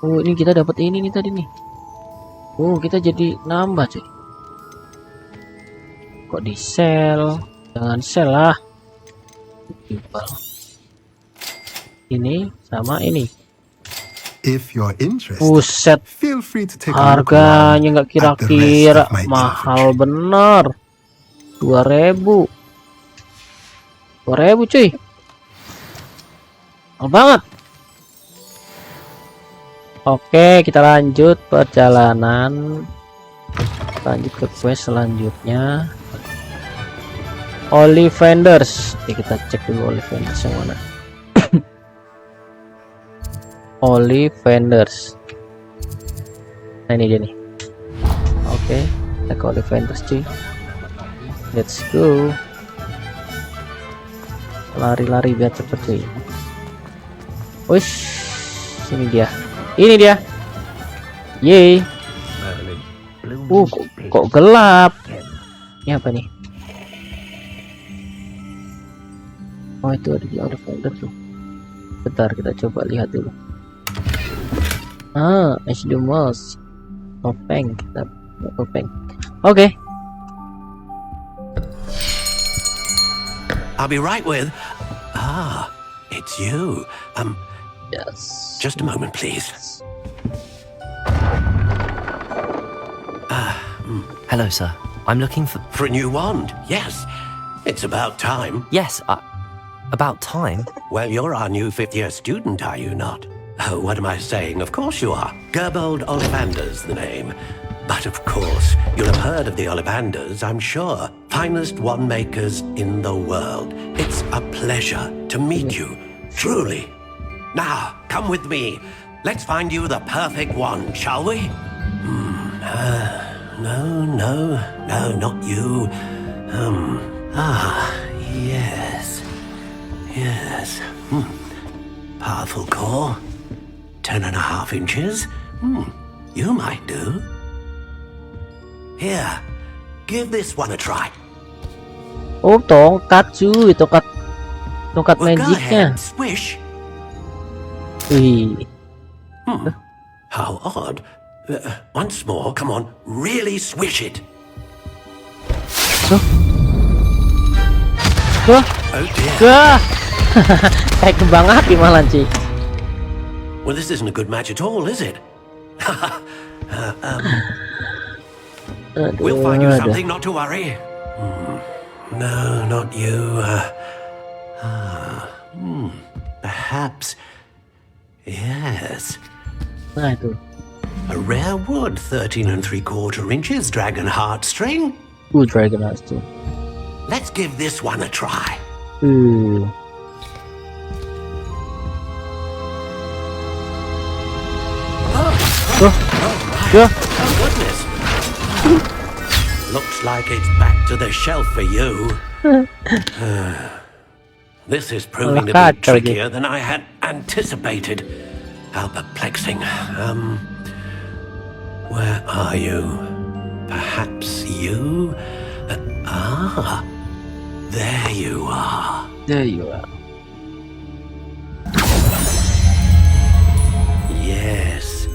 ini kita dapat ini nih tadi nih. Kita jadi nambah, cuy. Kok di sell? Jangan sell lah. Ini sama ini. If you're interested, Buset, feel free to take a look harganya nggak kira-kira mahal bener. 2.000 cuy, mahal banget. Oke, kita lanjut perjalanan, lanjut ke quest selanjutnya. Ollivanders. Oke, kita cek dulu Ollivanders yang mana. Ollivanders. Nah, ini dia nih. Oke, kita ke Ollivanders cuy. Let's go. Lari-lari biar cepet cuy. Wush, sini dia. Ini dia. Yeay. Kok gelap. Ini apa nih? Oh, itu ada di Ollivanders tuh. Bentar, kita coba lihat dulu. As the most open, kita open. Oke. I'll be right with. It's you. Yes. Just a moment, please. Hello, sir. I'm looking for a new wand. Yes, it's about time. Yes, about time? Well, you're our new fifth-year student, are you not? Oh, what am I saying? Of course you are. Gerbold Ollivander's the name. But of course, you'll have heard of the Ollivanders, I'm sure. Finest wand makers in the world. It's a pleasure to meet you, truly. Now, come with me. Let's find you the perfect wand, shall we? No, not you. Yes. Powerful core. 10.5 inches. You might do. Here, give this one a try. Oh, tongkat cuy, tongkat magicnya. Swish. Wih. How odd. Once more, come on, really swish it. Oh dear. Kayak kembang api malah cuy. Well, this isn't a good match at all, is it? We'll find you something, not to worry. No, not you. Perhaps. Yes. Nah, itu. A rare wood, 13 3/4 inches, dragon heartstring. Dragon heartstring. Let's give this one a try. Oh goodness. Looks like it's back to the shelf for you. This is proving to be trickier than I had anticipated. How perplexing. Where are you? Perhaps you? There you are. There you are. Yes.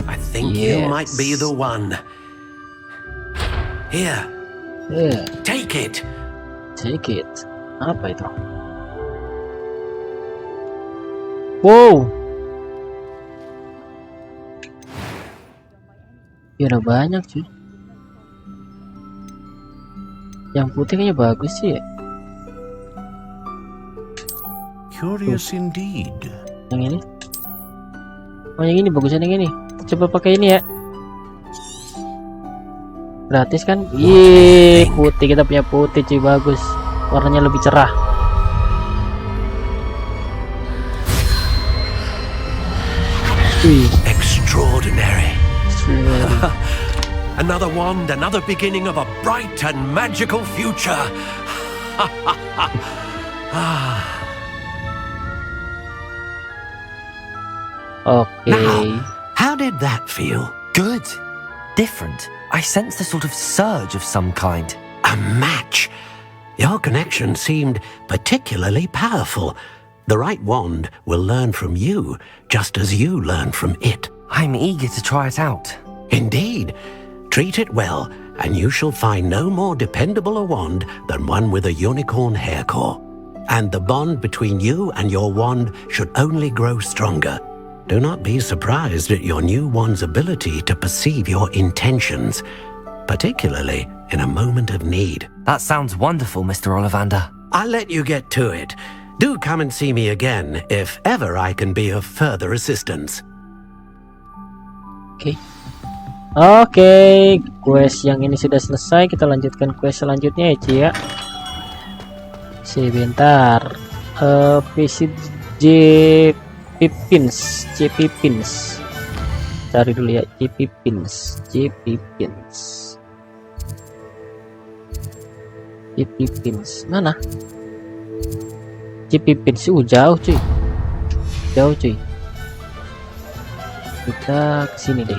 I think you might be the one. Here. Take it. Take it. Apa itu? Wow. Ya udah banyak cuy. Yang putih kayaknya bagus sih ya. Curious indeed. Yang ini? Oh yang ini bagusan yang ini. Coba pakai ini ya. Gratis kan? Iya putih, kita punya putih cuy, bagus. Warnanya lebih cerah. Extraordinary. Another wand, another beginning of a bright and magical future. Okay. Now, how did that feel? Good. Different. I sensed a sort of surge of some kind. A match. Your connection seemed particularly powerful. The right wand will learn from you, just as you learn from it. I'm eager to try it out. Indeed. Treat it well, and you shall find no more dependable a wand than one with a unicorn hair core. And the bond between you and your wand should only grow stronger. Do not be surprised at your new wand's ability to perceive your intentions, particularly in a moment of need. That sounds wonderful, Mr. Ollivander. I'll let you get to it. Do come and see me again if ever I can be of further assistance. Oke, quest yang ini sudah selesai. Kita lanjutkan quest selanjutnya ya Ci ya. Sebentar. Visit J Pipins. Cari dulu ya J Pipins. Mana? J Pipins. Jauh cuy. Kita kesini deh.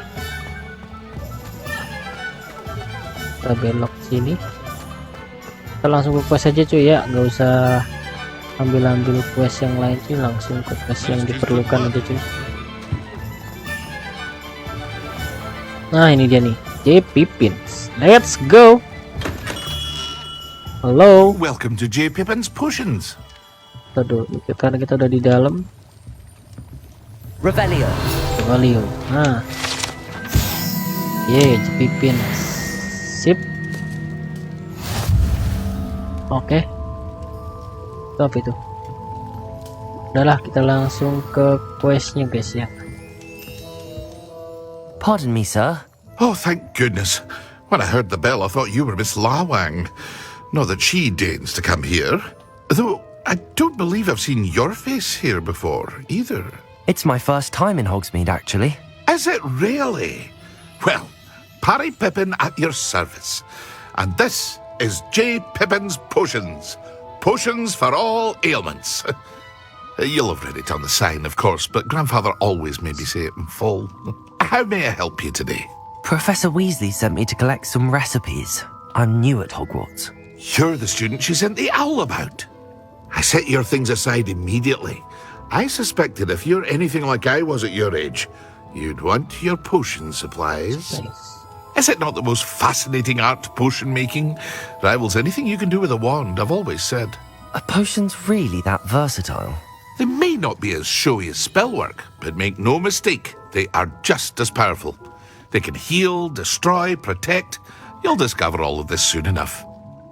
Kita belok sini. Kita langsung ke quest aja cuy ya, nggak usah ambil quest yang lain cuy, langsung ke quest yang diperlukan aja cuy. Nah ini dia nih, J Pippins. Let's go. Halo. Welcome to J Pippins Potions. Karena kita udah di dalam. Revelio. Nah. J Pippins. Sip. Oke. Itu apa itu? Udahlah, kita langsung ke questnya guys ya. Pardon me, sir. Oh, thank goodness. When I heard the bell, I thought you were Miss Lawang. Not that she deigns to come here. Though, I don't believe I've seen your face here before, either. It's my first time in Hogsmeade, actually. Is it really? Well, Parry Pippin at your service. And this is J. Pippin's Potions. Potions for all ailments. You'll have read it on the sign, of course, but Grandfather always made me say it in full. How may I help you today? Professor Weasley sent me to collect some recipes. I'm new at Hogwarts. You're the student she sent the owl about. I set your things aside immediately. I suspected if you're anything like I was at your age, you'd want your potion supplies. Is it not the most fascinating art, potion making? Rivals anything you can do with a wand, I've always said. Are potions really that versatile? They may not be as showy as spellwork, but make no mistake, they are just as powerful. They can heal, destroy, protect. You'll discover all of this soon enough.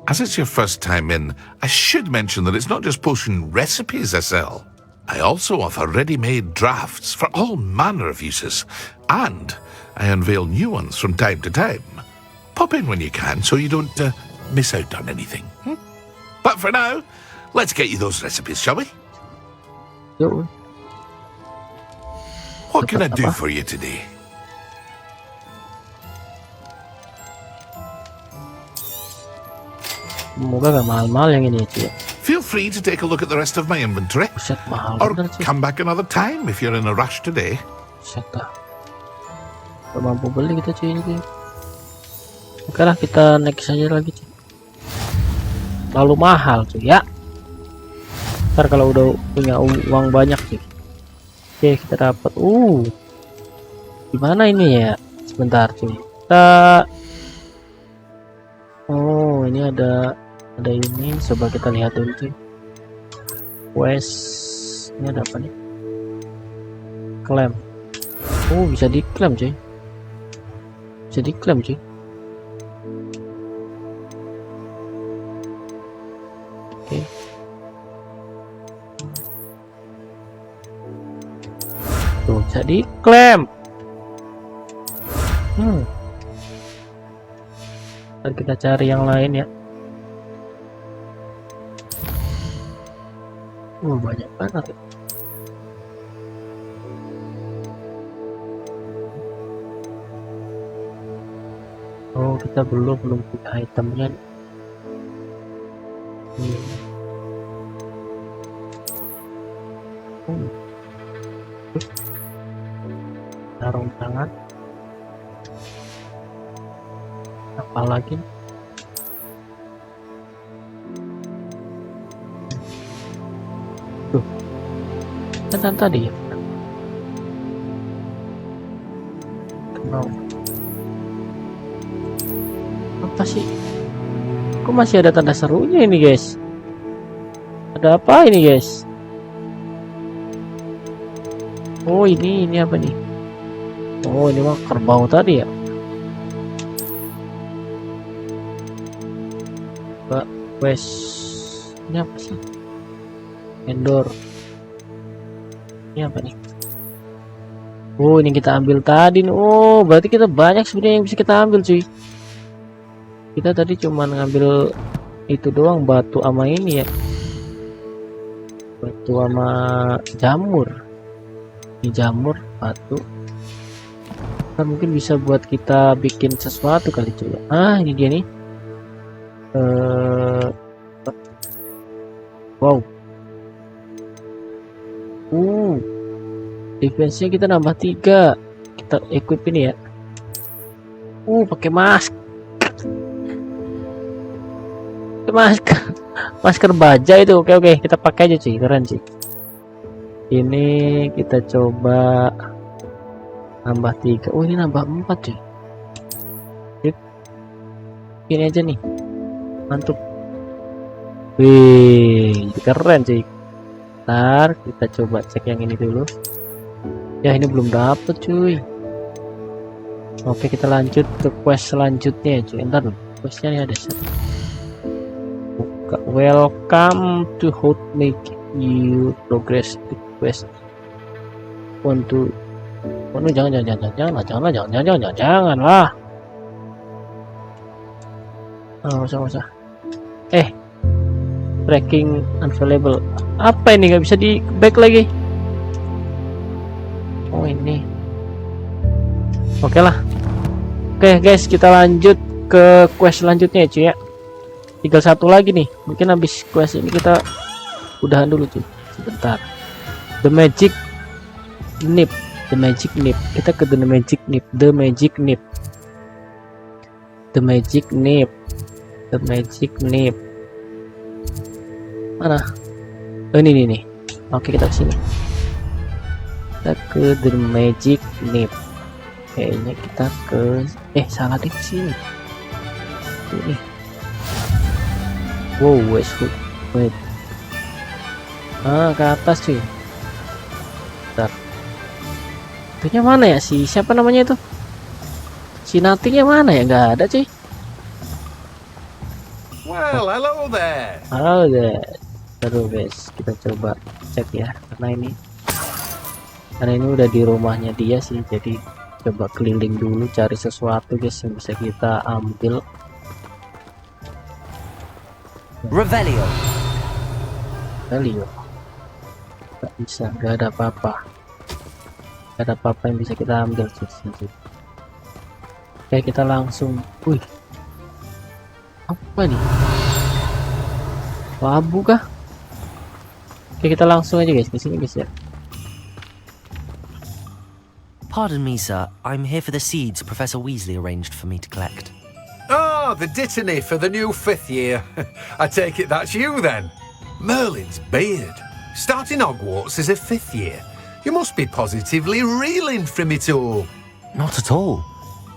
As it's your first time in, I should mention that it's not just potion recipes I sell. I also offer ready-made drafts for all manner of uses, and I unveil new ones from time to time. Pop in when you can so you don't miss out on anything. But for now, let's get you those recipes, shall we? What can I do for you today? Semoga gak mahal-mahal yang ini cuy. Feel free to take a look at the rest of my inventory. Or come back another time if you're in a rush today. Gak mampu beli kita cuy ini cuy. Oke lah, kita next aja lagi cuy. Lalu mahal cuy ya. Ntar kalau udah punya uang banyak cuy. Oke, kita dapat gimana ini ya? Sebentar cuy. Ini ada ini, coba kita lihat dulu cuy. Quest ini ada apa nih? klaim. Oh, bisa diklaim cuy. Bisa diklaim cuy. Oke. Tuh, bisa diklaim. Ntar kita cari yang lain ya. Banyak banget ya. Oh, kita belum punya itemnya. Sarung tangan. Apa lagi? Tuh, kan tadi ya. Kenal. Apa sih? Kok masih ada tanda serunya ini guys? Ada apa ini guys? Oh ini apa nih? Oh ini mah kerbau tadi ya. Quest ini apa sih? Endor ini apa nih? Oh ini kita ambil tadi nih. Oh berarti kita banyak sebenarnya yang bisa kita ambil cuy. Kita tadi cuma ngambil itu doang, batu sama ini ya, batu sama jamur. Ini jamur, batu kan mungkin bisa buat kita bikin sesuatu kali cuy. Ini dia nih. Wow. Defense-nya kita nambah 3. Kita equip ini ya. Pakai masker baja itu. Oke, kita pakai aja cuy, keren sih. Ini kita coba nambah 3. Ini nambah 4 cuy. Ini aja nih, mantap. Wih, keren sih. Ntar kita coba cek yang ini dulu. Ya ini belum dapet cuy. Oke, kita lanjut ke quest selanjutnya cuy. Ntar dulu, questnya ini ada satu. Buka welcome to how to make you progress the quest. Jangan lah. Usah. Tracking unavailable. Apa ini, nggak bisa di back lagi? Oh ini. Oke lah. Oke guys, kita lanjut ke quest selanjutnya cuy ya. Tinggal satu lagi nih. Mungkin habis quest ini kita udahan dulu cuy. Sebentar. The magic nip. Kita ke the magic nip. Mana? Ini nih. Oke, kita kesini. Kita ke the magic nip. Kayaknya kita ke salah deh, kesini. Ini. Wow, wait. Ke atas cuy. Bentar. Itunya mana ya, siapa namanya itu? Si Natingnya mana ya? Nggak ada cuy. Well, hello there. Halo guys. Terus guys, kita coba cek ya, karena ini udah di rumahnya dia sih, jadi coba keliling dulu cari sesuatu guys yang bisa kita ambil. Revelio. Gak bisa, gak ada apa-apa yang bisa kita ambil sih. Oke, kita langsung. Apa nih? Labu kah? Oke, kita langsung aja guys ke sini guys ya. Pardon me, sir. I'm here for the seeds Professor Weasley arranged for me to collect. Ah, the dittany for the new 5th year. I take it that's you then. Merlin's beard. Starting Hogwarts as a 5th year. You must be positively reeling from it all. Not at all.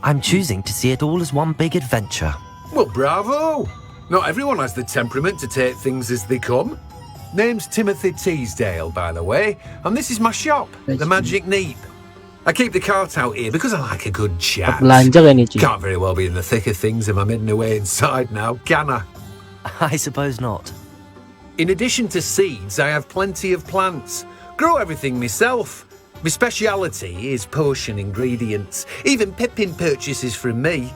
I'm choosing to see it all as one big adventure. Well, bravo. Not everyone has the temperament to take things as they come. Name's Timothy Teasdale, by the way, and this is my shop, the Magic Neep. I keep the cart out here because I like a good chat. Belanja kan ini, Ci? Can't very well be in the thick of things if I'm hidden away inside now, can I? I suppose not. In addition to seeds, I have plenty of plants. Grow everything myself. My speciality is potion ingredients. Even Pippin purchases from me.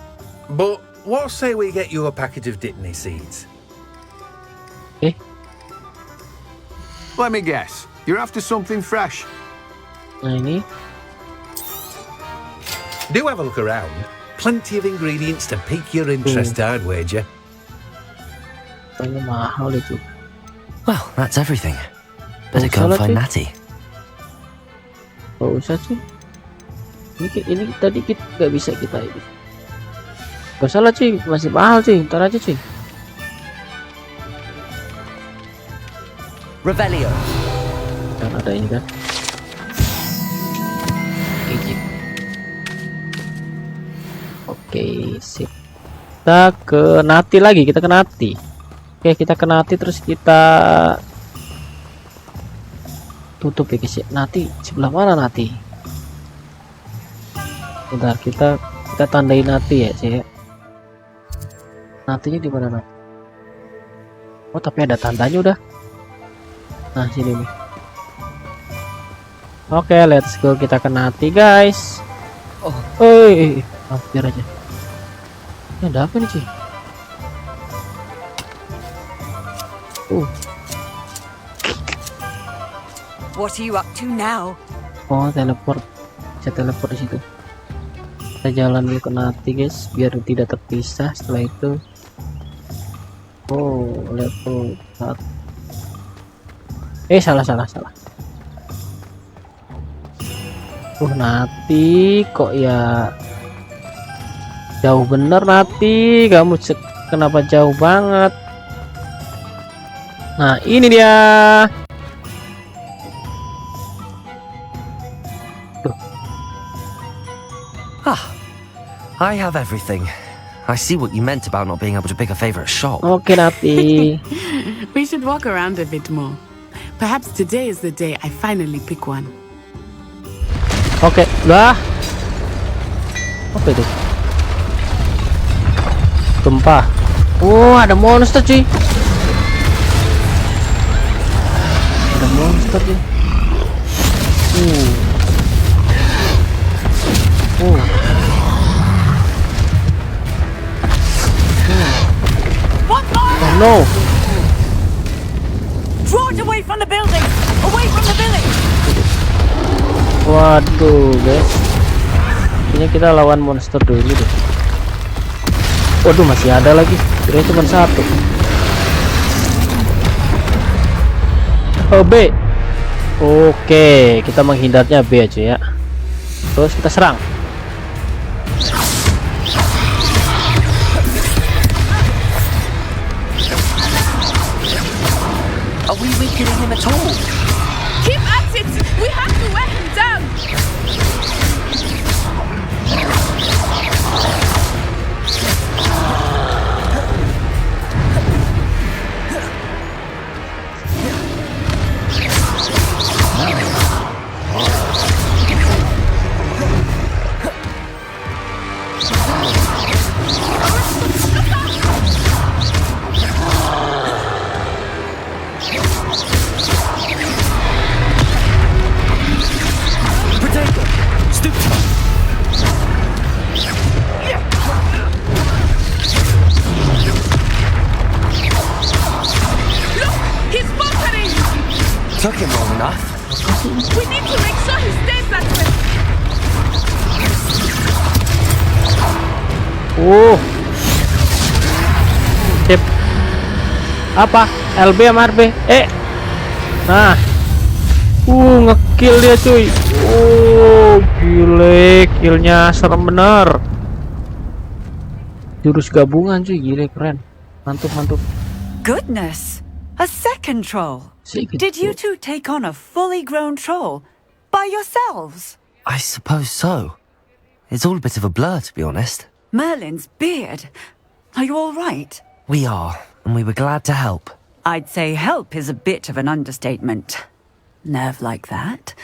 But what say we get you a packet of dittany seeds? Let me guess. You're after something fresh. Nah, ini. Do have a look around. Plenty of ingredients to pique your interest, I'd wager. Ini mahal itu. Well, that's everything. Better go and find Natty. Gak usah sih. Ini tadi kita nggak bisa kita ini. Gak usah lah cuy, masih mahal cuy. Ntar aja cuy. Revelio. Kan ada ini kan. Oke, sip. Kita ke Nati lagi, kita ke Nati. Oke, kita ke Nati terus kita tutup ya guys ya. Nati sebelah mana Nati? Bentar, kita tandai Nati ya sih ya. Natinya di mana Nati? Oh, tapi ada tandanya udah. Nah, sini nih. Oke, let's go, kita ke Nati guys. Hampir aja. Ini ada apa nih cuy? What are you up to now? Oh, teleport. Bisa teleport di situ. Kita jalan dulu ke Nati guys, biar tidak terpisah. Setelah itu, level 1. Salah. Nati kok ya jauh bener Nati, kamu kenapa jauh banget? Nah, ini dia. I have everything. I see what you meant about not being able to pick a favorite shop. Okay, Nati. We should walk around a bit more. Perhaps today is the day I finally pick one. Oke, lah. Apa itu? Gempa. Ada monster cuy. Ada monster cuy. Oh no. Draw it away from the building! Away from the village! Waduh guys, ini kita lawan monster dulu deh. Waduh, masih ada lagi, kira cuma satu. B. Oke, kita menghindarnya B aja ya. Terus kita serang. Are we weakening him at all? Keep at it! We have to wear him down! Took him long enough. We need to make sure he stays that way. Sip. Apa? LB sama RB? Nah. Ngekill dia cuy. Gile, killnya serem bener. Jurus gabungan cuy, gile keren. Mantap. Goodness! A second troll! Did you two take on a fully grown troll by yourselves? I suppose so. It's all a bit of a blur, to be honest. Merlin's beard. Are you all right? We are, and we were glad to help. I'd say help is a bit of an understatement. Nerve like that.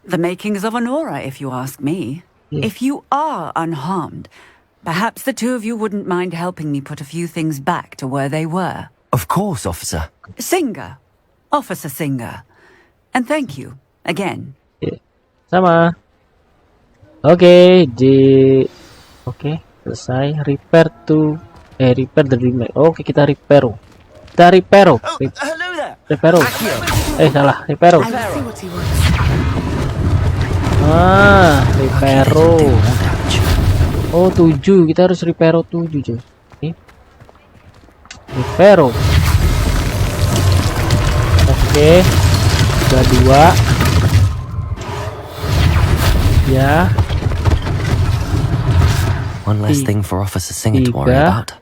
The makings of an aura, if you ask me. If you are unharmed, perhaps the two of you wouldn't mind helping me put a few things back to where they were. Of course, officer. Singer. Officer Singer. And thank you, again. Sama. Oke, selesai. Repair the dream. Oke, kita reparo. Reparo. Salah. Reparo. Reparo. Oh, 7. Kita harus reparo 7, cuy. Reparo. Oke. Udah 2. Ya. One less thing for Officer Singer to worry about.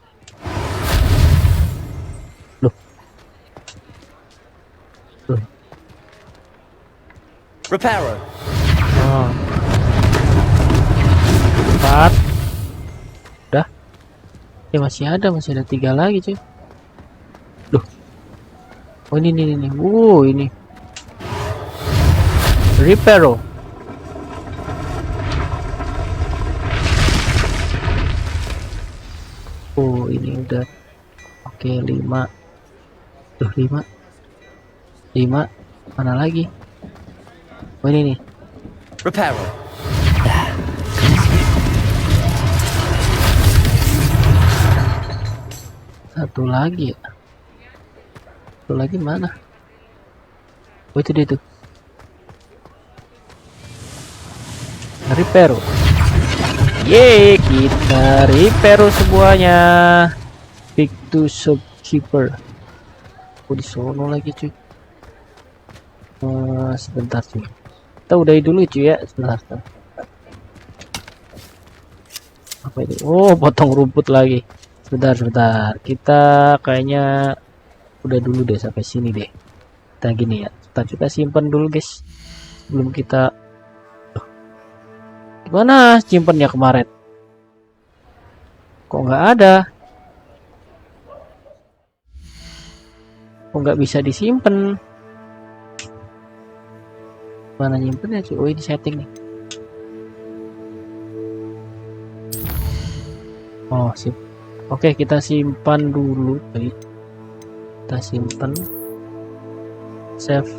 Reparo. 4. Udah. Ya masih ada 3 lagi, cuy. Oh, ini. Ini. Reparo. Oh, ini udah. Oke, 5. 5. Mana lagi? Oh, ini nih. Reparo. Satu lagi ya. Satu lagi mana? Oh, itu dia tuh. Reparo. Yeay, kita reparo semuanya. Pick to shopkeeper. Oh, di sono lagi, cuy. Sebentar, cuy. Kita udahi dulu, cuy, ya. Sebentar. Apa ini? Oh, potong rumput lagi. Sebentar. Kita kayaknya udah dulu deh sampai sini deh. Kita gini ya. Kita simpan dulu, guys. Sebelum kita gimana simpennya kemarin? Kok nggak ada? Kok nggak bisa disimpan? Mana nyimpennya, cuy? Oh, ini setting nih. Oh, sip. Oke, kita simpan dulu, cuy. Kita simpan. Save.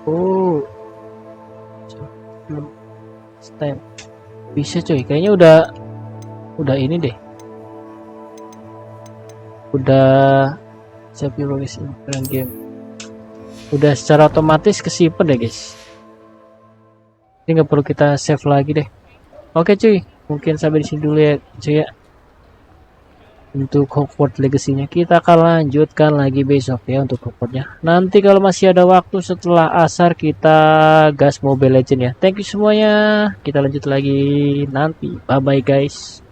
Oh. Stem. Bisa, cuy. Kayaknya udah ini deh. Udah save your location game. Udah secara otomatis kesimpan deh, guys. Ini nggak perlu kita save lagi deh. Oke, cuy. Mungkin sampai di sini dulu ya, cuy ya. Untuk Hogwarts Legacy-nya kita akan lanjutkan lagi besok ya untuk Hogwarts-nya. Nanti kalau masih ada waktu setelah asar kita gas Mobile Legends ya. Thank you semuanya. Kita lanjut lagi nanti. Bye bye guys.